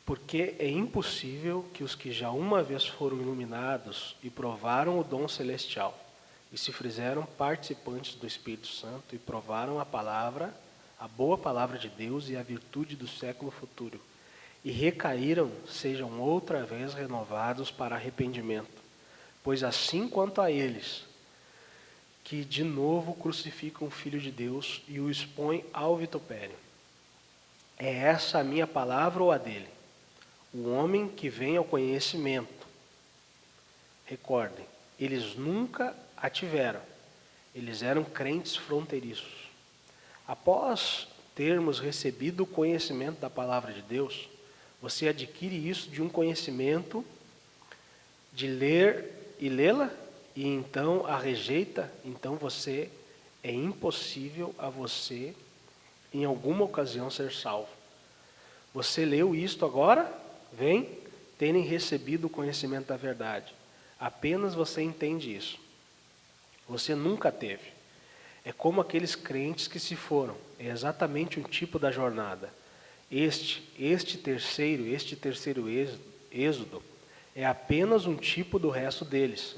Porque é impossível que os que já uma vez foram iluminados e provaram o dom celestial, e se fizeram participantes do Espírito Santo e provaram a boa palavra de Deus e a virtude do século futuro, e recaíram, sejam outra vez renovados para arrependimento. Pois assim quanto a eles, que de novo crucificam o Filho de Deus e o expõem ao vitupério. É essa a minha palavra ou a dele? O homem que vem ao conhecimento. Recordem, eles nunca a tiveram. Eles eram crentes fronteiriços. Após termos recebido o conhecimento da palavra de Deus, você adquire isso de um conhecimento de ler e lê-la, e então a rejeita, então é impossível a você, em alguma ocasião, ser salvo. Você leu isto agora? Vem, terem recebido o conhecimento da verdade. Apenas você entende isso. Você nunca teve. É como aqueles crentes que se foram. É exatamente um tipo da jornada. Este terceiro êxodo é apenas um tipo do resto deles.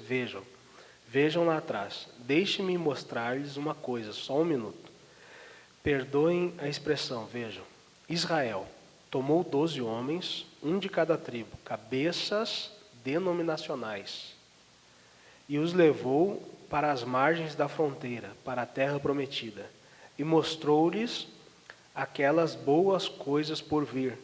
Vejam lá atrás. Deixe-me mostrar-lhes uma coisa, só um minuto. Perdoem a expressão, vejam. Israel tomou 12 homens, um de cada tribo, cabeças denominacionais, e os levou para as margens da fronteira, para a terra prometida, e mostrou-lhes aquelas boas coisas por vir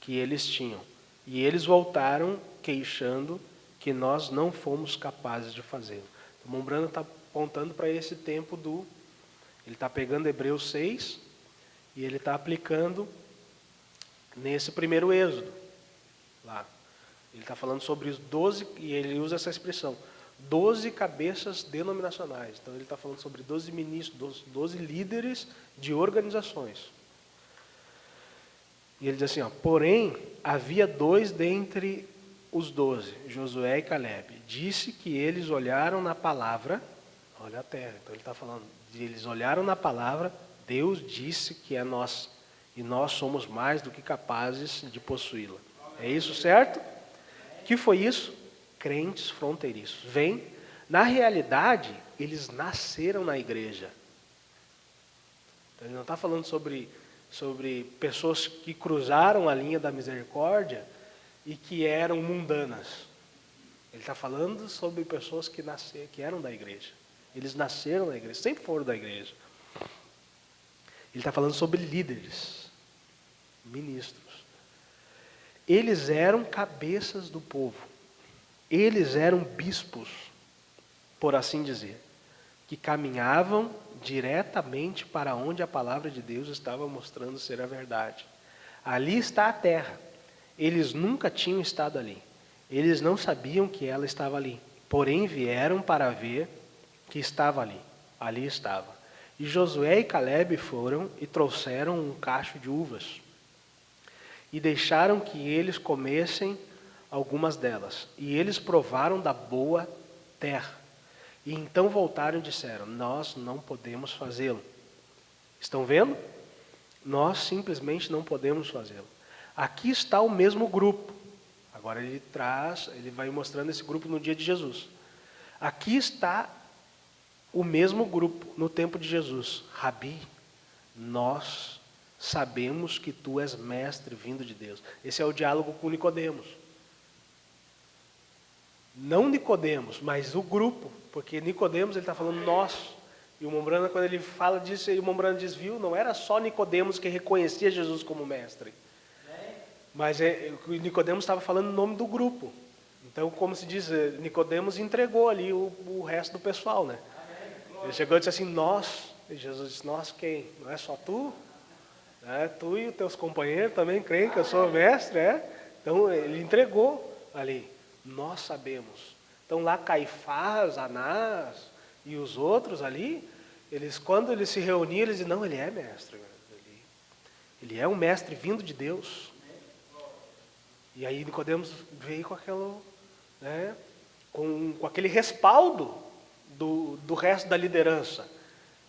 que eles tinham. E eles voltaram queixando que nós não fomos capazes de fazê-lo. O Mombrana está apontando para esse tempo ele está pegando Hebreus 6 e ele está aplicando nesse primeiro êxodo. Lá. Ele está falando sobre os 12, e ele usa essa expressão, 12 cabeças denominacionais. Então ele está falando sobre 12 ministros, 12 líderes de organizações. E ele diz assim, porém, havia 2 dentre os 12, Josué e Calebe. Disse que eles olharam na palavra, olha a terra, então ele está falando, eles olharam na palavra, Deus disse que é nossa, e nós somos mais do que capazes de possuí-la. É isso, certo? O que foi isso? Crentes fronteiriços. Na realidade, eles nasceram na igreja. Então, ele não está falando sobre pessoas que cruzaram a linha da misericórdia e que eram mundanas. Ele está falando sobre pessoas que eram da igreja. Eles nasceram na igreja, sempre foram da igreja. Ele está falando sobre líderes, ministros. Eles eram cabeças do povo. Eles eram bispos, por assim dizer, que caminhavam diretamente para onde a palavra de Deus estava mostrando ser a verdade. Ali está a terra. Eles nunca tinham estado ali. Eles não sabiam que ela estava ali. Porém, vieram para ver que estava ali. Ali estava. E Josué e Calebe foram e trouxeram um cacho de uvas. E deixaram que eles comessem algumas delas. E eles provaram da boa terra. E então voltaram e disseram, nós não podemos fazê-lo. Estão vendo? Nós simplesmente não podemos fazê-lo. Aqui está o mesmo grupo. Agora ele vai mostrando esse grupo no dia de Jesus. Aqui está o mesmo grupo no tempo de Jesus. Rabi, nós sabemos que tu és mestre vindo de Deus. Esse é o diálogo com Nicodemos. Não Nicodemos, mas o grupo, porque Nicodemos ele está falando nós. E o Mombrana, quando ele fala disso, o Mombrana diz, viu, não era só Nicodemos que reconhecia Jesus como mestre. Mas o Nicodemos estava falando o nome do grupo. Então, como se diz, Nicodemos entregou ali o resto do pessoal, né? Ele chegou e disse assim, nós. E Jesus disse, nós quem? Não é só tu? Tu e os teus companheiros também creem que eu sou mestre, Então, ele entregou ali. Nós sabemos. Então, lá Caifás, Anás e os outros ali, quando eles se reuniam, eles diziam, não, ele é mestre. Ele é um mestre vindo de Deus. E aí Nicodemos veio com aquilo, com aquele respaldo do resto da liderança.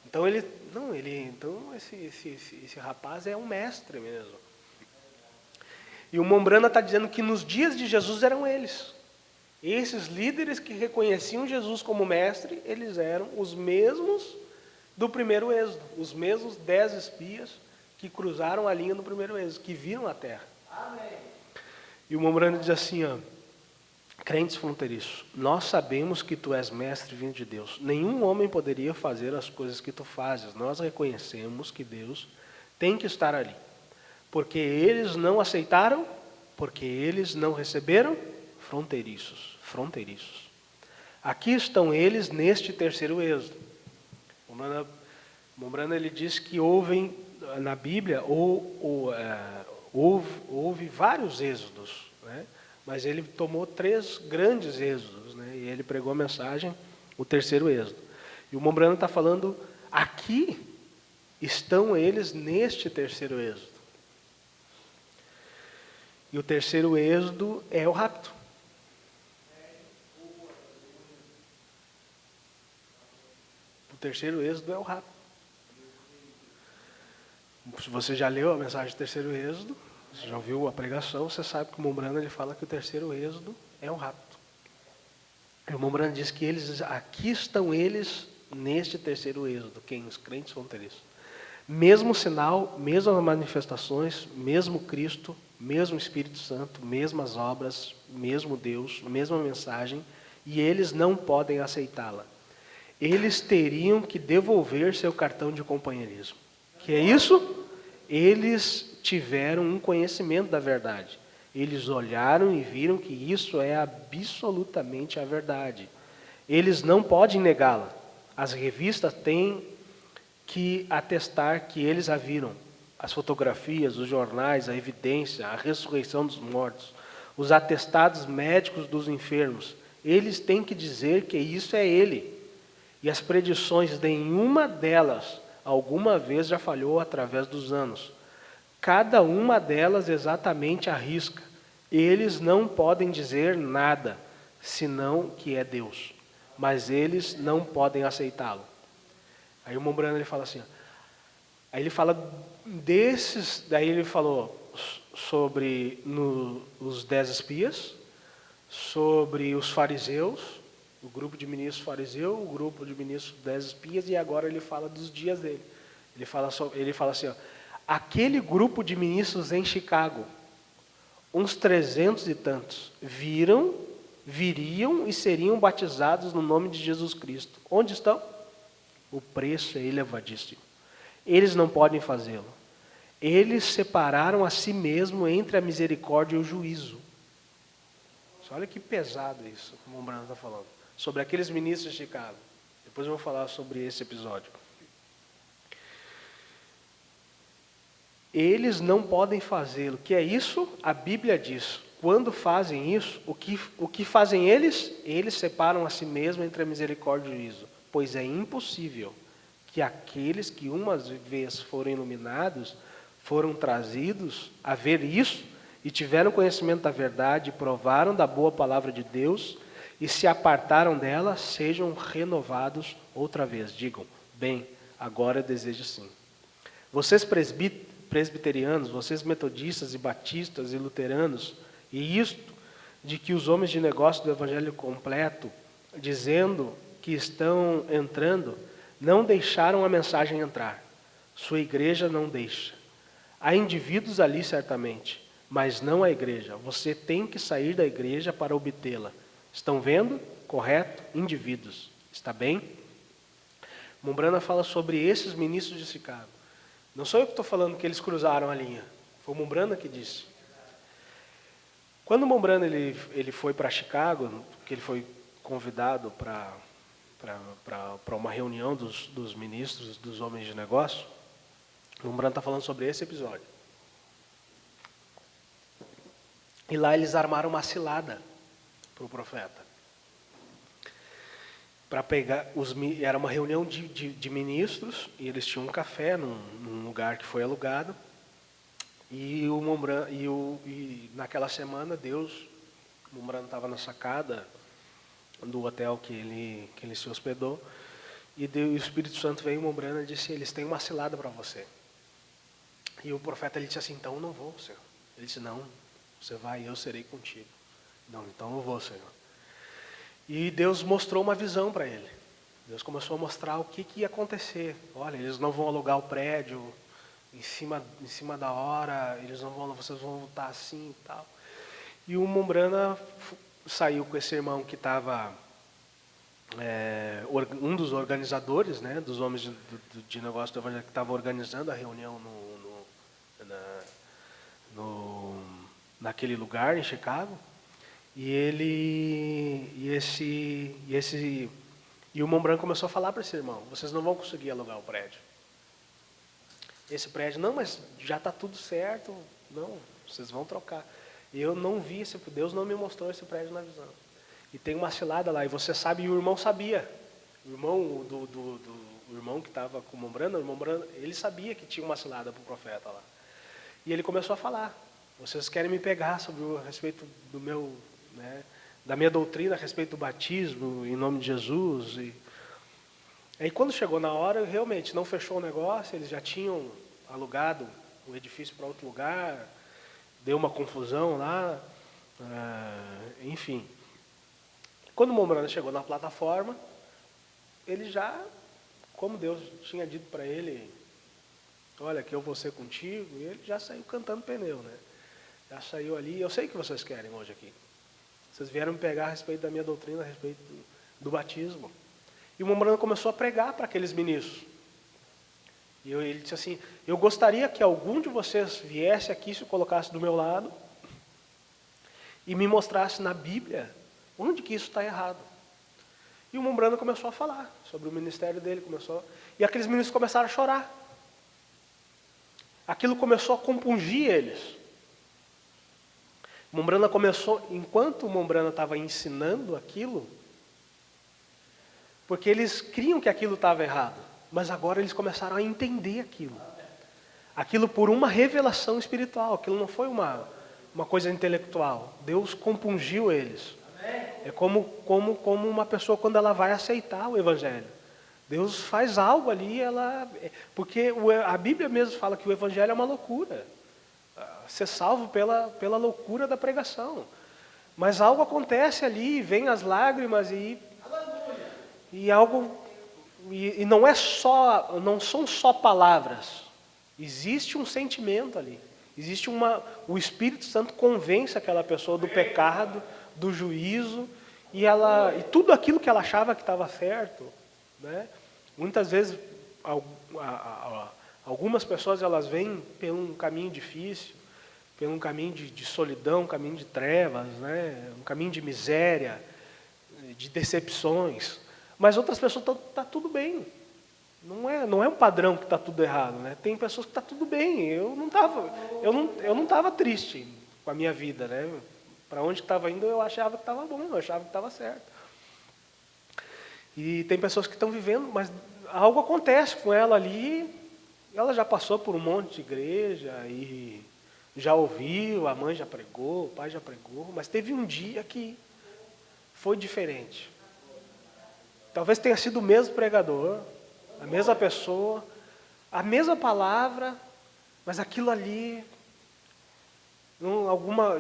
Então então esse rapaz é um mestre mesmo. E o Mombrana está dizendo que nos dias de Jesus eram eles. Esses líderes que reconheciam Jesus como mestre, eles eram os mesmos do primeiro êxodo, os mesmos 10 espias que cruzaram a linha no primeiro êxodo, que viram a terra. Amém. E o Mombrana diz assim, crentes fronteiriços, nós sabemos que tu és mestre vindo de Deus. Nenhum homem poderia fazer as coisas que tu fazes. Nós reconhecemos que Deus tem que estar ali. Porque eles não aceitaram, porque eles não receberam, fronteiriços. Aqui estão eles neste terceiro êxodo. Mombrana ele diz que houve na Bíblia houve vários êxodos, mas ele tomou 3 grandes êxodos, e ele pregou a mensagem, o terceiro êxodo. E o Mombrana está falando, aqui estão eles neste terceiro êxodo. E o terceiro êxodo é o rapto. terceiro êxodo é o rapto. Se você já leu a mensagem do terceiro êxodo, você já ouviu a pregação, você sabe que o Mombrana ele fala que o terceiro êxodo é o rapto. E o Mombrana diz que aqui estão eles neste terceiro êxodo, quem? Os crentes vão ter isso. Mesmo sinal, mesmas manifestações, mesmo Cristo, mesmo Espírito Santo, mesmas obras, mesmo Deus, mesma mensagem, e eles não podem aceitá-la. Eles teriam que devolver seu cartão de companheirismo. Que é isso? Eles tiveram um conhecimento da verdade. Eles olharam e viram que isso é absolutamente a verdade. Eles não podem negá-la. As revistas têm que atestar que eles a viram. As fotografias, os jornais, a evidência, a ressurreição dos mortos, os atestados médicos dos enfermos. Eles têm que dizer que isso é ele. E as predições, nenhuma delas, alguma vez já falhou através dos anos. Cada uma delas exatamente arrisca. Eles não podem dizer nada, senão que é Deus. Mas eles não podem aceitá-lo. Aí o Mombrana ele fala assim, aí ele fala desses, daí ele falou sobre os 10 espias, sobre os fariseus, o grupo de ministros fariseu, o grupo de ministros 10 espias, e agora ele fala dos dias dele. Ele fala assim, ó, aquele grupo de ministros em Chicago, uns 300 e tantos, viriam e seriam batizados no nome de Jesus Cristo. Onde estão? O preço é elevadíssimo. Eles não podem fazê-lo. Eles separaram a si mesmo entre a misericórdia e o juízo. Olha que pesado isso, como o Brando está falando. Sobre aqueles ministros de Chicago. Depois eu vou falar sobre esse episódio. Eles não podem fazê-lo. Que é isso? A Bíblia diz. Quando fazem isso, o que fazem eles? Eles separam a si mesmo entre a misericórdia e o juízo. Pois é impossível que aqueles que uma vez foram iluminados, foram trazidos a ver isso, e tiveram conhecimento da verdade, provaram da boa palavra de Deus, e se apartaram dela, sejam renovados outra vez. Digam, bem, agora eu desejo sim. Vocês presbiterianos, vocês metodistas e batistas e luteranos, e isto de que os homens de negócio do evangelho completo, dizendo que estão entrando, não deixaram a mensagem entrar. Sua igreja não deixa. Há indivíduos ali certamente, mas não a igreja. Você tem que sair da igreja para obtê-la. Estão vendo? Correto? Indivíduos. Está bem? Mombrana fala sobre esses ministros de Chicago. Não sou eu que estou falando que eles cruzaram a linha. Foi o Mombrana que disse. Quando o Mombrana ele foi para Chicago, que ele foi convidado para uma reunião dos ministros, dos homens de negócio, o Mombrana está falando sobre esse episódio. E lá eles armaram uma cilada para o profeta. Para pegar era uma reunião de ministros, e eles tinham um café num lugar que foi alugado. E naquela semana o Mombrana estava na sacada do hotel que ele se hospedou, e o Espírito Santo veio, o Mombrana, e disse: eles têm uma cilada para você. E o profeta ele disse assim: então eu não vou, Senhor. Ele disse: não, você vai e eu serei contigo. Não, então eu vou, Senhor. E Deus mostrou uma visão para ele. Deus começou a mostrar o que ia acontecer. Olha, eles não vão alugar o prédio em cima da hora, vocês vão voltar assim e tal. E o Mombrana saiu com esse irmão que estava, um dos organizadores, né, dos homens de negócio do evangelho, que estava organizando a reunião naquele lugar em Chicago. E o Mombrana começou a falar para esse irmão: vocês não vão conseguir alugar o prédio. Esse prédio, não, mas já está tudo certo. Não, vocês vão trocar. Eu não vi Deus não me mostrou esse prédio na visão. E tem uma cilada lá, e você sabe, e o irmão sabia. O irmão o irmão que estava com o Mombrana, ele sabia que tinha uma cilada para o profeta lá. E ele começou a falar: vocês querem me pegar a respeito do meu, né, da minha doutrina a respeito do batismo em nome de Jesus. Aí quando chegou na hora, realmente não fechou o negócio, eles já tinham alugado o edifício para outro lugar, deu uma confusão lá, enfim. Quando o Mombrana chegou na plataforma, ele já, como Deus tinha dito para ele, olha, que eu vou ser contigo, e ele já saiu cantando pneu, né? Já saiu ali, eu sei o que vocês querem hoje aqui. Vocês vieram me pegar a respeito da minha doutrina, a respeito do batismo. E o Mombrana começou a pregar para aqueles ministros. E ele disse assim, eu gostaria que algum de vocês viesse aqui, se colocasse do meu lado, e me mostrasse na Bíblia onde que isso está errado. E o Mombrana começou a falar sobre o ministério dele, e aqueles ministros começaram a chorar. Aquilo começou a compungir eles. Mombrana começou, enquanto o Mombrana estava ensinando aquilo, porque eles criam que aquilo estava errado, mas agora eles começaram a entender aquilo. Aquilo por uma revelação espiritual, aquilo não foi uma coisa intelectual. Deus compungiu eles. É como uma pessoa quando ela vai aceitar o Evangelho. Deus faz algo ali, porque a Bíblia mesmo fala que o Evangelho é uma loucura. Ser salvo pela loucura da pregação. Mas algo acontece ali, vem as lágrimas e não são só palavras. Existe um sentimento ali. O Espírito Santo convence aquela pessoa do pecado, do juízo, e tudo aquilo que ela achava que estava certo, né? Muitas vezes algumas pessoas elas vêm por um caminho difícil, por um caminho de solidão, um caminho de trevas, né? Um caminho de miséria, de decepções. Mas outras pessoas tá tudo bem. Não é um padrão que está tudo errado, né? Tem pessoas que está tudo bem. Eu não estava triste com a minha vida, né? Para onde estava indo eu achava que estava bom, eu achava que estava certo. E tem pessoas que estão vivendo, mas algo acontece com ela ali. Ela já passou por um monte de igreja e já ouviu, a mãe já pregou, o pai já pregou, mas teve um dia que foi diferente. Talvez tenha sido o mesmo pregador, a mesma pessoa, a mesma palavra, mas aquilo ali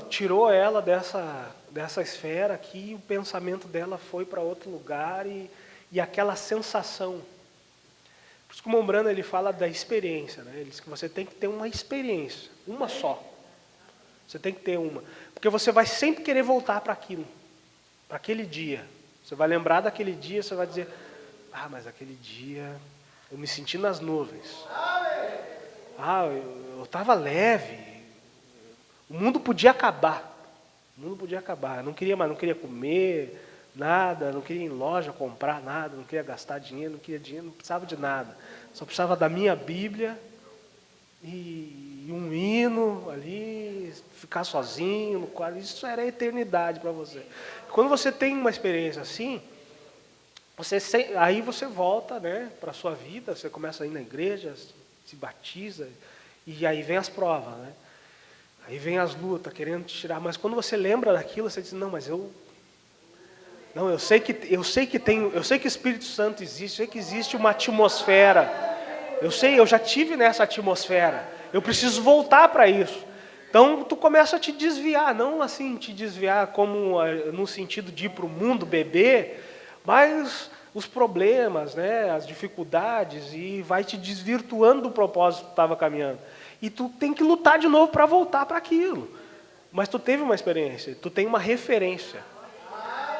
tirou ela dessa esfera aqui, o pensamento dela foi para outro lugar e aquela sensação. Por isso que o Mombrana ele fala da experiência, né? Ele diz que você tem que ter uma experiência, uma só. Você tem que ter uma, porque você vai sempre querer voltar para aquilo, para aquele dia. Você vai lembrar daquele dia, você vai dizer, mas aquele dia eu me senti nas nuvens. Eu estava leve. O mundo podia acabar. Eu não queria comer nada, não queria ir em loja comprar nada, não queria gastar dinheiro, não precisava de nada. Só precisava da minha Bíblia e um hino ali, ficar sozinho no quarto. Isso era a eternidade para você. Quando você tem uma experiência assim, aí você volta, né, para a sua vida, você começa a ir na igreja, se batiza, e aí vem as provas, né? Aí vem as lutas, querendo te tirar. Mas quando você lembra daquilo, você diz, eu sei que o Espírito Santo existe, eu sei que existe uma atmosfera. Eu já tive nessa atmosfera. Eu preciso voltar para isso. Então, tu começa a te desviar, não assim te desviar como no sentido de ir para o mundo beber, mas os problemas, né, as dificuldades, e vai te desvirtuando do propósito que tu estava caminhando. E tu tem que lutar de novo para voltar para aquilo. Mas tu teve uma experiência, tu tem uma referência.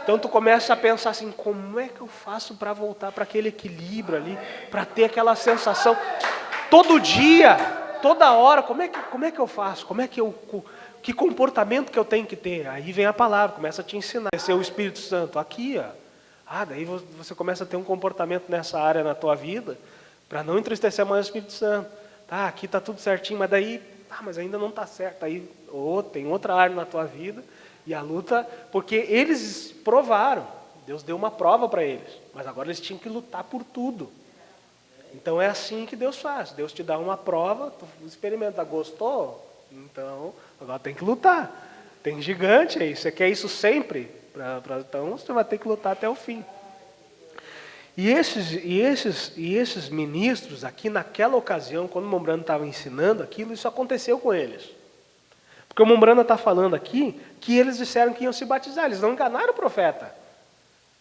Então tu começa a pensar assim, como é que eu faço para voltar para aquele equilíbrio ali, para ter aquela sensação todo dia, toda hora, como é que eu faço? Que comportamento que eu tenho que ter? Aí vem a palavra, começa a te ensinar. Esse é o Espírito Santo, aqui, ó. Daí você começa a ter um comportamento nessa área na tua vida, para não entristecer mais o Espírito Santo. Aqui está tudo certinho, mas daí, mas ainda não está certo. Aí tem outra área na tua vida, e a luta, porque eles provaram, Deus deu uma prova para eles, mas agora eles tinham que lutar por tudo. Então é assim que Deus faz, Deus te dá uma prova, tu experimenta, gostou? Então agora tem que lutar, tem gigante aí, você quer isso sempre? Então você vai ter que lutar até o fim. E esses ministros aqui, naquela ocasião, quando o Mombrana estava ensinando aquilo, isso aconteceu com eles. Porque o Mombrana está falando aqui que eles disseram que iam se batizar, eles não enganaram o profeta.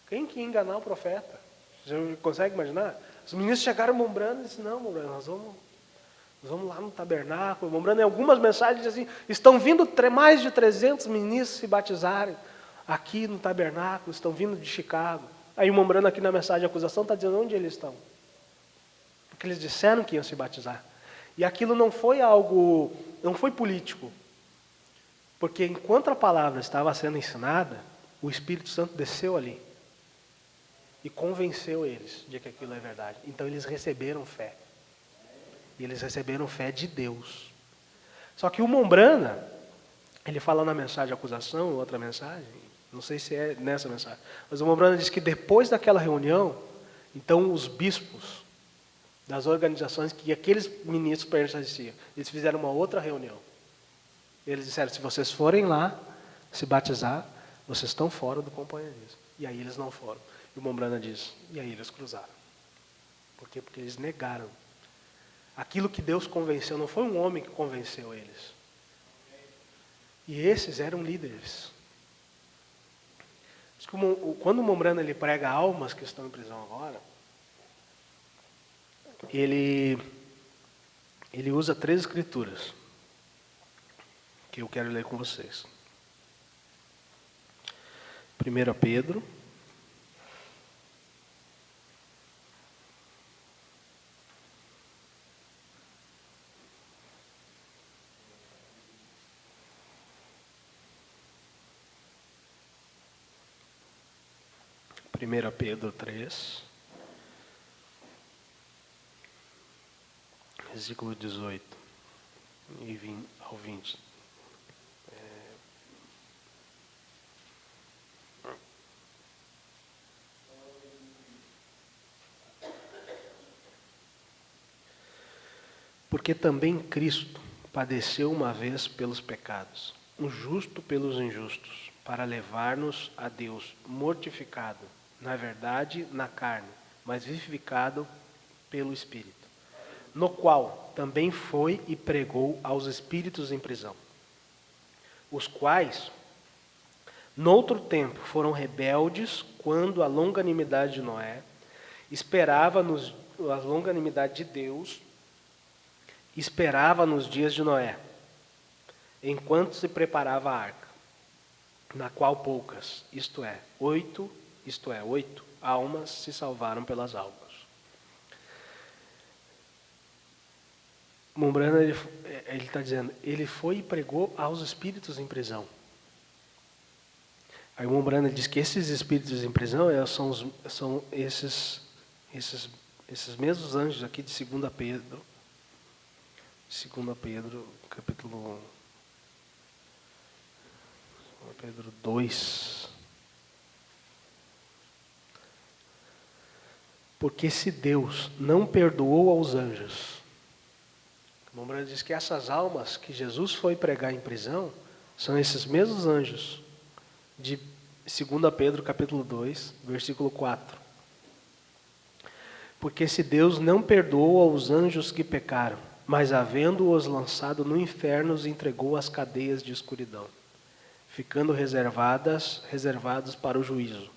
Quem que ia enganar o profeta? Você consegue imaginar? Os ministros chegaram ao Mombrana e disseram, não, Mombrana, nós vamos lá no tabernáculo. O Mombrana, em algumas mensagens, diz assim, estão vindo mais de 300 ministros se batizarem aqui no tabernáculo, estão vindo de Chicago. Aí o Mombrana aqui na mensagem de acusação está dizendo onde eles estão. Porque eles disseram que iam se batizar. E aquilo não foi algo, não foi político. Porque enquanto a palavra estava sendo ensinada, o Espírito Santo desceu ali e convenceu eles de que aquilo é verdade. Então eles receberam fé. E eles receberam fé de Deus. Só que o Mombrana, ele fala na mensagem de acusação, outra mensagem, não sei se é nessa mensagem, mas o Mombrana diz que depois daquela reunião, então os bispos das organizações que aqueles ministros pertenciam, eles fizeram uma outra reunião. Eles disseram, se vocês forem lá se batizar, vocês estão fora do companheirismo. E aí eles não foram. E o Mombrana diz, e aí eles cruzaram. Por quê? Porque eles negaram. Aquilo que Deus convenceu, não foi um homem que convenceu eles. E esses eram líderes. Quando o Mombrana ele prega almas que estão em prisão agora, ele usa 3 escrituras que eu quero ler com vocês. 1 Pedro, Pedro 3, versículo 18 ao 20. Porque também Cristo padeceu uma vez pelos pecados, o justo pelos injustos, para levar-nos a Deus, mortificado, na verdade, na carne, mas vivificado pelo Espírito, no qual também foi e pregou aos espíritos em prisão, os quais, noutro tempo, foram rebeldes quando a longanimidade de Noé esperava a longanimidade de Deus, esperava nos dias de Noé, enquanto se preparava a arca, na qual poucas, isto é, 8 almas se salvaram pelas águas. Mombrana, ele está dizendo, ele foi e pregou aos espíritos em prisão. Aí o Mombrana diz que esses espíritos em prisão são esses mesmos anjos aqui de 2 Pedro. 2 Pedro, capítulo 2 Pedro 2. Porque se Deus não perdoou aos anjos, o Mombrana diz que essas almas que Jesus foi pregar em prisão são esses mesmos anjos de 2 Pedro capítulo 2, versículo 4. Porque se Deus não perdoou aos anjos que pecaram, mas havendo-os lançado no inferno, os entregou às cadeias de escuridão, ficando reservados para o juízo.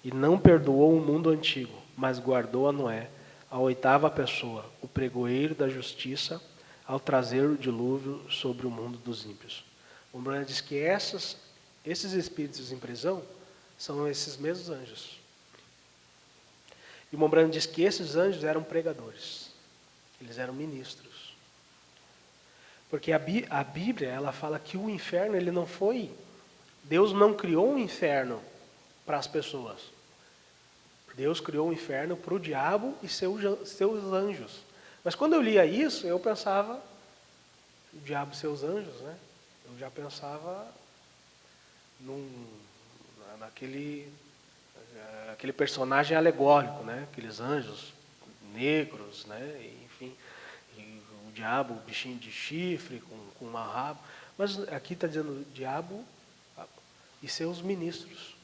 E não perdoou o mundo antigo, mas guardou a Noé, a 8ª pessoa, o pregoeiro da justiça, ao trazer o dilúvio sobre o mundo dos ímpios. O Mombrana diz que esses espíritos em prisão são esses mesmos anjos. E o Mombrana diz que esses anjos eram pregadores, eles eram ministros. Porque a Bíblia, ela fala que o inferno, ele não foi... Deus não criou um inferno para as pessoas. Deus criou um inferno para o diabo e seus anjos. Mas quando eu lia isso, eu pensava, o diabo e seus anjos, né? Eu já pensava naquele personagem alegórico, né? Aqueles anjos negros, né? Enfim, e o diabo, o bichinho de chifre com uma rabo. Mas aqui está dizendo o diabo e seus ministros.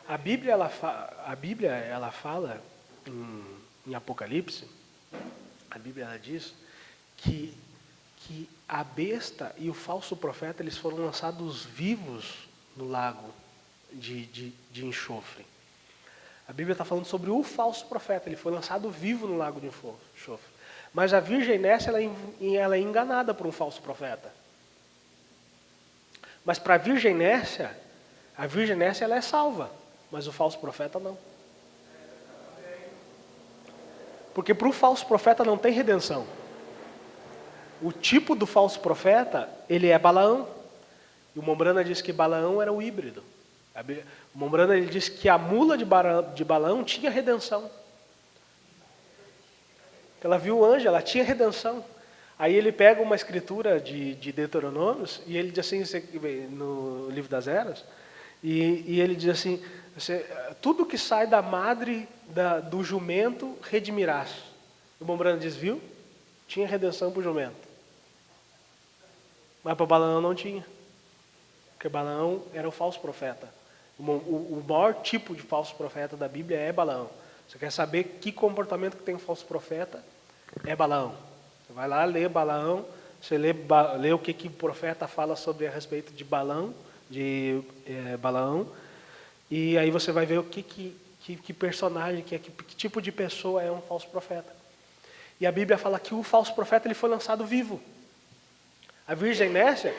A Bíblia ela fala em Apocalipse, a Bíblia ela diz que a besta e o falso profeta eles foram lançados vivos no lago de enxofre. A Bíblia está falando sobre o falso profeta, ele foi lançado vivo no lago de enxofre. Mas a virgem Nécia ela é enganada por um falso profeta. Mas para a virgem Nécia ela é salva, mas o falso profeta não. Porque para o falso profeta não tem redenção. O tipo do falso profeta, ele é Balaão. E o Mombrana diz que Balaão era o híbrido. O Mombrana ele diz que a mula de Balaão tinha redenção. Ela viu o anjo, ela tinha redenção. Aí ele pega uma escritura de Deuteronômios, e ele diz assim, no livro das Eras, e ele diz assim, tudo que sai da madre do jumento redimirás. O Mombrana diz, viu? Tinha redenção para o jumento. Mas para Balaão não tinha. Porque Balaão era o falso profeta. O maior tipo de falso profeta da Bíblia é Balaão. Você quer saber que comportamento que tem um falso profeta? É Balaão. Você vai lá, lê Balaão, você lê o que o profeta fala sobre a respeito de Balaão, e aí você vai ver o que personagem, que tipo de pessoa é um falso profeta. E a Bíblia fala que o falso profeta ele foi lançado vivo. A virgem Nécia,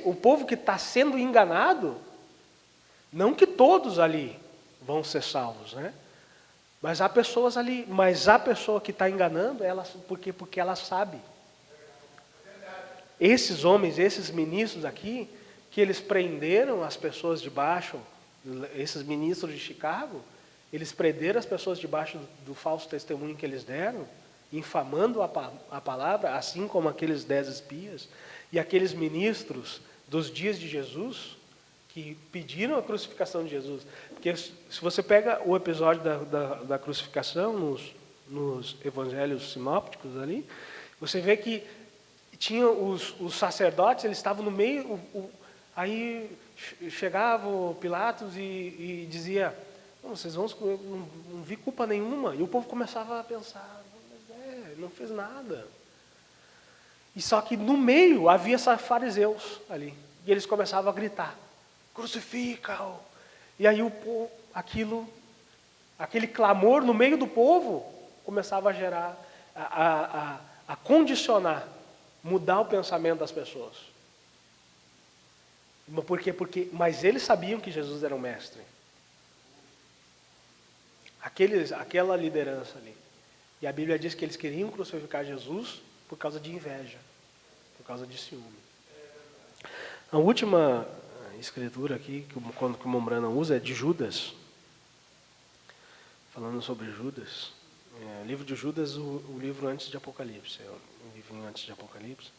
o povo que está sendo enganado, não que todos ali vão ser salvos, né? Mas há pessoas ali, mas a pessoa que está enganando, porque ela sabe. Esses homens, esses ministros aqui, que eles prenderam as pessoas debaixo, esses ministros de Chicago, eles prenderam as pessoas debaixo do falso testemunho que eles deram, infamando a palavra, assim como aqueles 10 espias, e aqueles ministros dos dias de Jesus, que pediram a crucificação de Jesus. Porque se você pega o episódio da crucificação nos evangelhos sinópticos ali, você vê que tinha os sacerdotes, eles estavam no meio, aí chegava o Pilatos e dizia, vocês não vi culpa nenhuma. E o povo começava a pensar, não fez nada. E só que no meio havia fariseus ali. E eles começavam a gritar, crucifica-o. E aí aquele clamor no meio do povo começava a gerar, a condicionar, mudar o pensamento das pessoas. Por quê? Mas eles sabiam que Jesus era o mestre. Aquela liderança ali. E a Bíblia diz que eles queriam crucificar Jesus por causa de inveja, por causa de ciúme. A última escritura aqui, que o Mombrana usa, é de Judas. Falando sobre Judas. Livro de Judas, o livro antes de Apocalipse. É um livrinho antes de Apocalipse.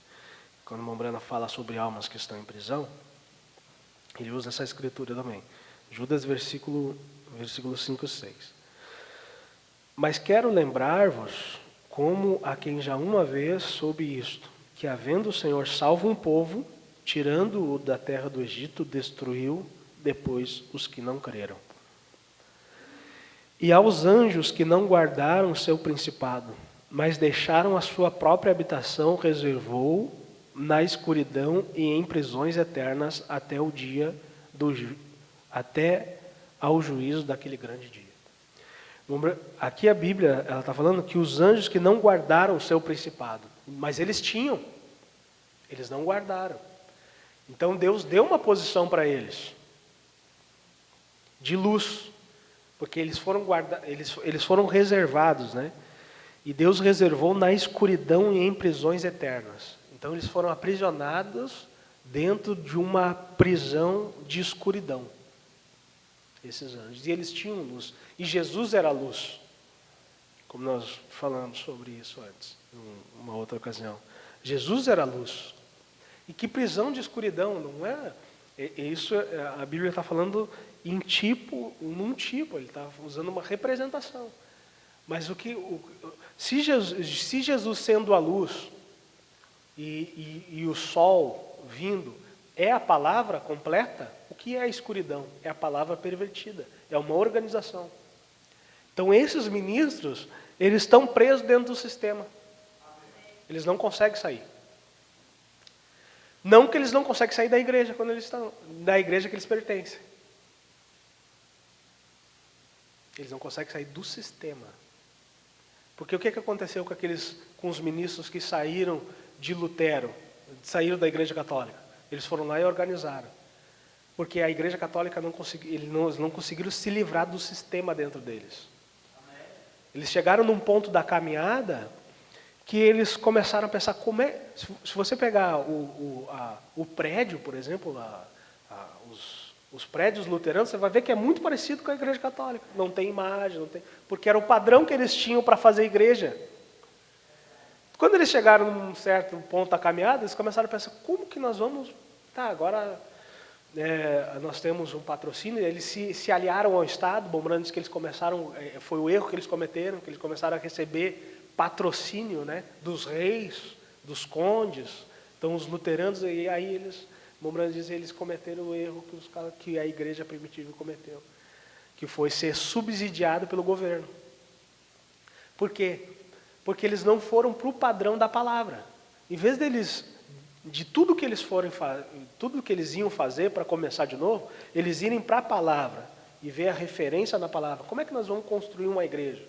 Quando o Mombrana fala sobre almas que estão em prisão, ele usa essa escritura também. Judas, versículo 5 e 6. Mas quero lembrar-vos, como a quem já uma vez soube isto, que havendo o Senhor salvo um povo, tirando-o da terra do Egito, destruiu depois os que não creram. E aos anjos que não guardaram seu principado, mas deixaram a sua própria habitação, reservou na escuridão e em prisões eternas até ao juízo daquele grande dia. Aqui a Bíblia está falando que os anjos que não guardaram o seu principado, mas eles tinham, eles não guardaram. Então Deus deu uma posição para eles de luz, porque eles foram reservados, né? E Deus reservou na escuridão e em prisões eternas. Então eles foram aprisionados dentro de uma prisão de escuridão. Esses anjos. E eles tinham luz. E Jesus era a luz. Como nós falamos sobre isso antes, em uma outra ocasião. Jesus era a luz. E que prisão de escuridão, não é? Isso a Bíblia está falando num tipo, ele está usando uma representação. Mas se Jesus sendo a luz e o sol vindo é a palavra completa, o que é a escuridão? É a palavra pervertida, é uma organização. Então esses ministros, eles estão presos dentro do sistema. Eles não conseguem sair. Não que eles não conseguem sair da igreja quando eles estão, da igreja que eles pertencem. Eles não conseguem sair do sistema. Porque o que aconteceu com os ministros que saíram de Lutero, saíram da igreja católica? Eles foram lá e organizaram. Porque a igreja católica eles não conseguiram se livrar do sistema dentro deles. Eles chegaram num ponto da caminhada que eles começaram a pensar se você pegar o prédio, por exemplo, os prédios luteranos, você vai ver que é muito parecido com a igreja católica. Não tem imagem, porque era o padrão que eles tinham para fazer igreja. Quando eles chegaram num certo ponto da caminhada, eles começaram a pensar, como que nós vamos... Tá, agora nós temos um patrocínio, eles se aliaram ao Estado. Bombrando diz que eles começaram, foi o erro que eles cometeram, que eles começaram a receber patrocínio, né, dos reis, dos condes. Então os luteranos, e aí Bombrando diz que eles cometeram o erro que a igreja primitiva cometeu, que foi ser subsidiado pelo governo. Por quê? Porque eles não foram para o padrão da palavra. Em vez de tudo que eles iam fazer para começar de novo, eles irem para a palavra e ver a referência na palavra. Como é que nós vamos construir uma igreja?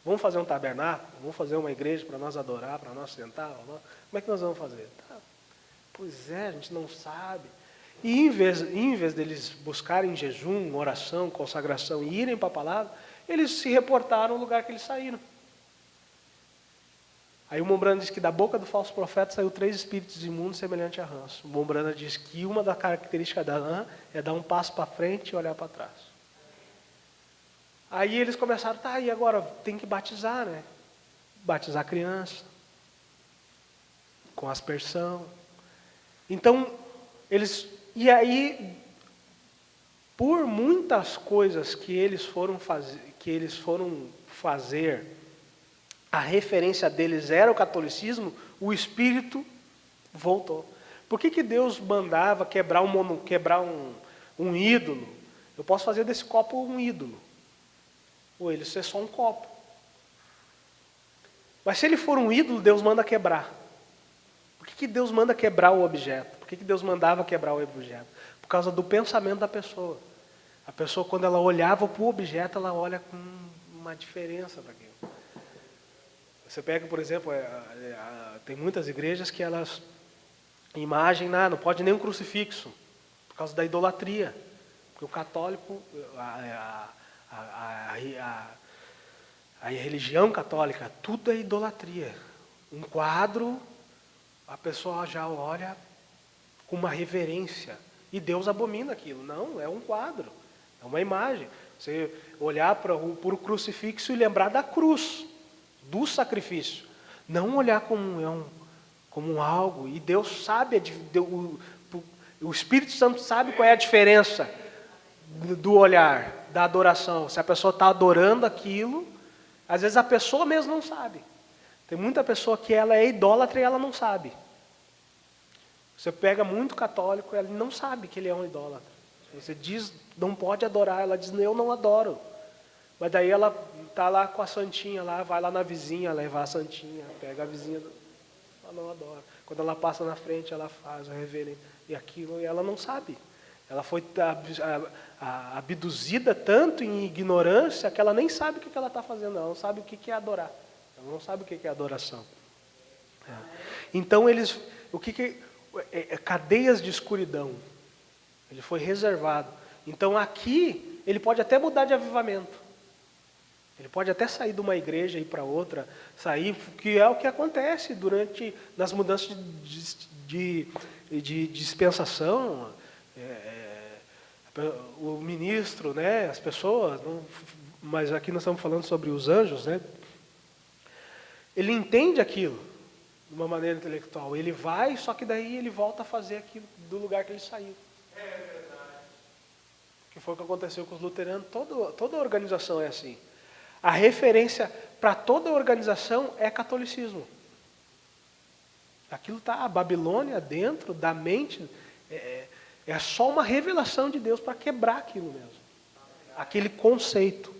Vamos fazer um tabernáculo? Vamos fazer uma igreja para nós adorar, para nós sentar? Como é que nós vamos fazer? Tá. Pois é, a gente não sabe. E em vez deles buscarem jejum, oração, consagração e irem para a palavra, eles se reportaram no lugar que eles saíram. Aí o Mombrana diz que da boca do falso profeta saiu 3 espíritos imundos semelhantes a rãs. O Mombrana diz que uma das características da rã é dar um passo para frente e olhar para trás. Aí eles começaram, tá, e agora tem que batizar, né? Batizar a criança, com aspersão. Então, e aí, por muitas coisas que eles foram fazer, a referência deles era o catolicismo, o espírito voltou. Por que Deus mandava quebrar um ídolo? Eu posso fazer desse copo um ídolo, ou ele ser só um copo. Mas se ele for um ídolo, Deus manda quebrar. Por que Deus manda quebrar o objeto? Por que Deus mandava quebrar o objeto? Por causa do pensamento da pessoa. A pessoa, quando ela olhava para o objeto, ela olha com uma diferença para aquilo. Você pega, por exemplo, tem muitas igrejas que elas, imagem, não pode nem um crucifixo, por causa da idolatria. Porque o católico, a religião católica, tudo é idolatria. Um quadro, a pessoa já olha com uma reverência. E Deus abomina aquilo. Não, é um quadro, é uma imagem. Você olhar para o crucifixo e lembrar da cruz, do sacrifício. Não olhar como algo. E Deus sabe, o Espírito Santo sabe qual é a diferença do olhar, da adoração. Se a pessoa está adorando aquilo, às vezes a pessoa mesmo não sabe. Tem muita pessoa que ela é idólatra e ela não sabe. Você pega muito católico, ele não sabe que ele é um idólatra. Você diz, não pode adorar, ela diz, eu não adoro. Mas daí ela está lá com a santinha, vai lá na vizinha levar a santinha, pega a vizinha, ela não adora. Quando ela passa na frente, ela faz a reverência. E aquilo, e ela não sabe. Ela foi abduzida tanto em ignorância que ela nem sabe o que ela está fazendo, ela não sabe o que é adorar. Ela não sabe o que é adoração. Então, cadeias de escuridão. Ele foi reservado. Então, aqui, ele pode até mudar de avivamento. Ele pode até sair de uma igreja e ir para outra, que é o que acontece nas mudanças de dispensação. O ministro, né, as pessoas, mas aqui nós estamos falando sobre os anjos, né? Ele entende aquilo de uma maneira intelectual. Ele vai, só que daí ele volta a fazer aquilo do lugar que ele saiu. É verdade. Que foi o que aconteceu com os luteranos. Toda organização é assim. A referência para toda organização é catolicismo. Aquilo está, a Babilônia dentro da mente, é só uma revelação de Deus para quebrar aquilo mesmo. Aquele conceito.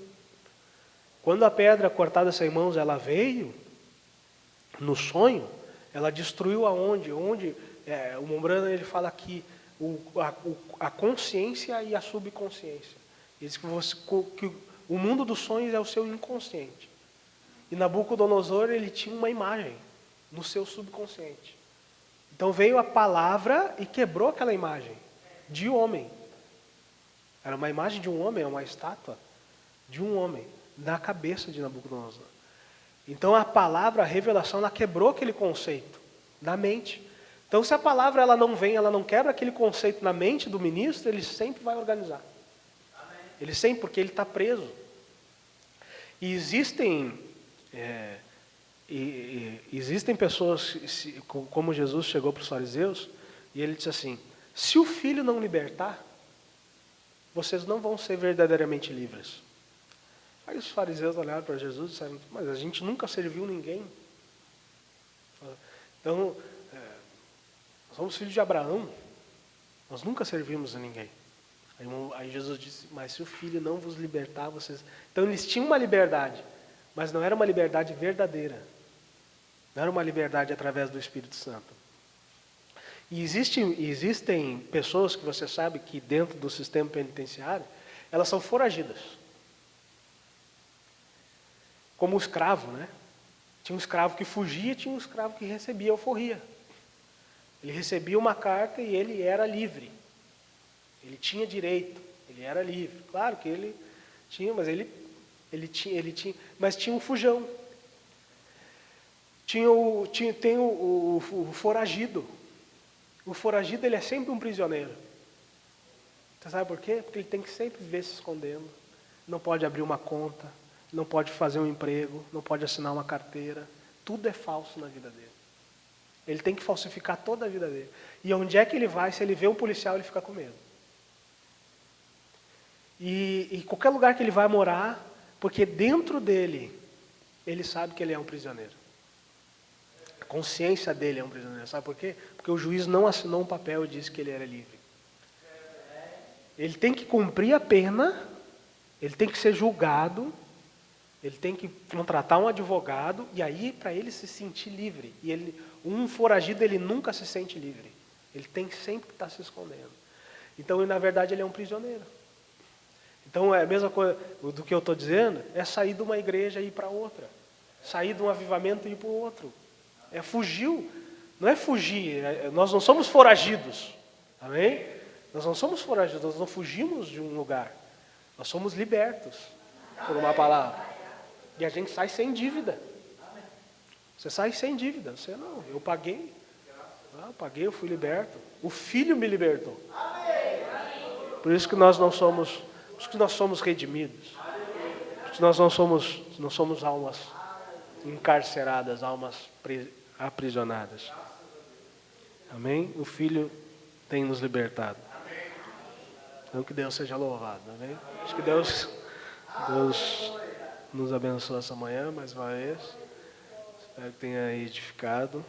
Quando a pedra cortada sem mãos ela veio, no sonho, ela destruiu aonde? O Mombrana ele fala aqui, a consciência e a subconsciência. Ele diz que o mundo dos sonhos é o seu inconsciente. E Nabucodonosor ele tinha uma imagem no seu subconsciente. Então veio a palavra e quebrou aquela imagem de homem. Era uma imagem de um homem, uma estátua de um homem na cabeça de Nabucodonosor. Então a palavra, a revelação, ela quebrou aquele conceito na mente. Então se a palavra ela não vem, ela não quebra aquele conceito na mente do ministro, ele sempre vai organizar. Ele sempre, porque ele está preso. E existem pessoas, como Jesus chegou para os fariseus, e ele disse assim, se o Filho não libertar, vocês não vão ser verdadeiramente livres. Aí os fariseus olharam para Jesus e disseram, mas a gente nunca serviu ninguém. Então, nós somos filhos de Abraão, nós nunca servimos a ninguém. Aí Jesus disse, mas se o Filho não vos libertar, vocês... Então eles tinham uma liberdade, mas não era uma liberdade verdadeira. Não era uma liberdade através do Espírito Santo. E existem pessoas que você sabe que dentro do sistema penitenciário, elas são foragidas. Como o escravo, né? Tinha um escravo que fugia, tinha um escravo que recebia alforria. Ele recebia uma carta e ele era livre. Ele tinha direito, ele era livre. Claro que ele tinha, mas mas tinha um fujão. Tem o foragido. O foragido ele é sempre um prisioneiro. Você sabe por quê? Porque ele tem que sempre viver se escondendo. Não pode abrir uma conta, não pode fazer um emprego, não pode assinar uma carteira. Tudo é falso na vida dele. Ele tem que falsificar toda a vida dele. E onde é que ele vai? Se ele vê um policial, ele fica com medo. E qualquer lugar que ele vai morar, porque dentro dele, ele sabe que ele é um prisioneiro. A consciência dele é um prisioneiro. Sabe por quê? Porque o juiz não assinou um papel e disse que ele era livre. Ele tem que cumprir a pena, ele tem que ser julgado, ele tem que contratar um advogado, e aí para ele se sentir livre. E um foragido, ele nunca se sente livre. Ele tem sempre que estar se escondendo. Então, na verdade, ele é um prisioneiro. Então, é a mesma coisa do que eu estou dizendo, é sair de uma igreja e ir para outra. Sair de um avivamento e ir para o outro. Fugiu. Não é fugir, nós não somos foragidos. Amém? Nós não somos foragidos, nós não fugimos de um lugar. Nós somos libertos por uma palavra. E a gente sai sem dívida. Você sai sem dívida. Você não, eu paguei. Eu fui liberto. O Filho me libertou. Por isso que nós não somos, por isso que nós somos redimidos. Por isso que nós não somos almas encarceradas, almas aprisionadas. Amém? O Filho tem nos libertado. Então que Deus seja louvado. Amém? Acho que Deus nos abençoe essa manhã mais uma vez. Espero que tenha edificado.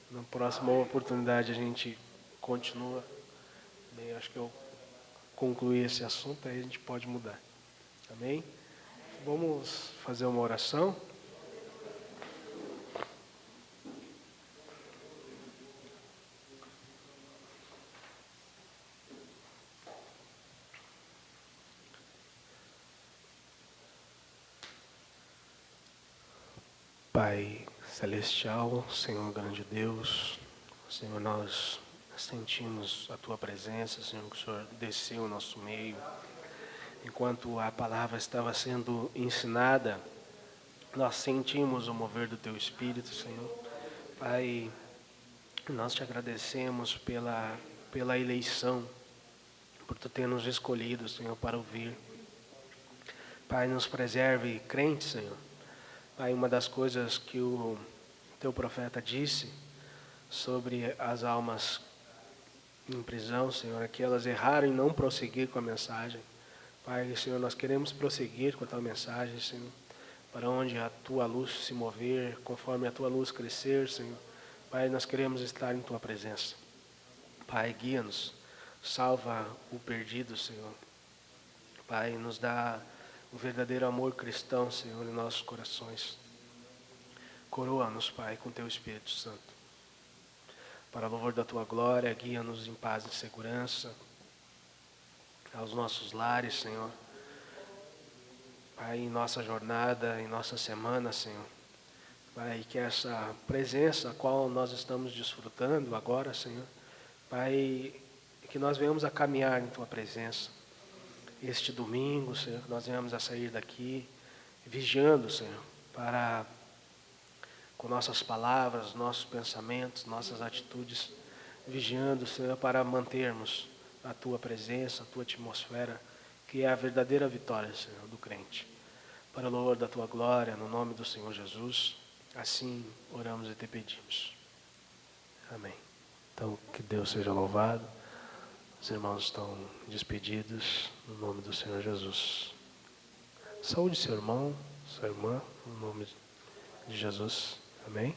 Na próxima oportunidade a gente continua. Bem, acho que eu concluí esse assunto, aí a gente pode mudar. Amém? Vamos fazer uma oração. Pai celestial, Senhor grande Deus, Senhor, nós sentimos a Tua presença, Senhor, que o Senhor desceu no nosso meio. Enquanto a palavra estava sendo ensinada, nós sentimos o mover do Teu Espírito, Senhor. Pai, nós te agradecemos pela eleição, por Tu ter nos escolhido, Senhor, para ouvir. Pai, nos preserve crentes, Senhor. Pai, uma das coisas que o Teu profeta disse sobre as almas em prisão, Senhor, é que elas erraram em não prosseguir com a mensagem. Pai, Senhor, nós queremos prosseguir com a Tua mensagem, Senhor, para onde a Tua luz se mover, conforme a Tua luz crescer, Senhor. Pai, nós queremos estar em Tua presença. Pai, guia-nos, salva o perdido, Senhor. Pai, nos dá o verdadeiro amor cristão, Senhor, em nossos corações. Coroa-nos, Pai, com Teu Espírito Santo. Para louvor da Tua glória, guia-nos em paz e segurança aos nossos lares, Senhor. Pai, em nossa jornada, em nossa semana, Senhor. Pai, que essa presença a qual nós estamos desfrutando agora, Senhor, Pai, que nós venhamos a caminhar em Tua presença. Este domingo, Senhor, que nós venhamos a sair daqui, vigiando, Senhor, para, com nossas palavras, nossos pensamentos, nossas atitudes, vigiando, Senhor, para mantermos a Tua presença, a Tua atmosfera, que é a verdadeira vitória, Senhor, do crente. Para o louvor da Tua glória, no nome do Senhor Jesus, assim oramos e Te pedimos. Amém. Então, que Deus seja louvado. Os irmãos estão despedidos no nome do Senhor Jesus. Saúde seu irmão, sua irmã, no nome de Jesus. Amém.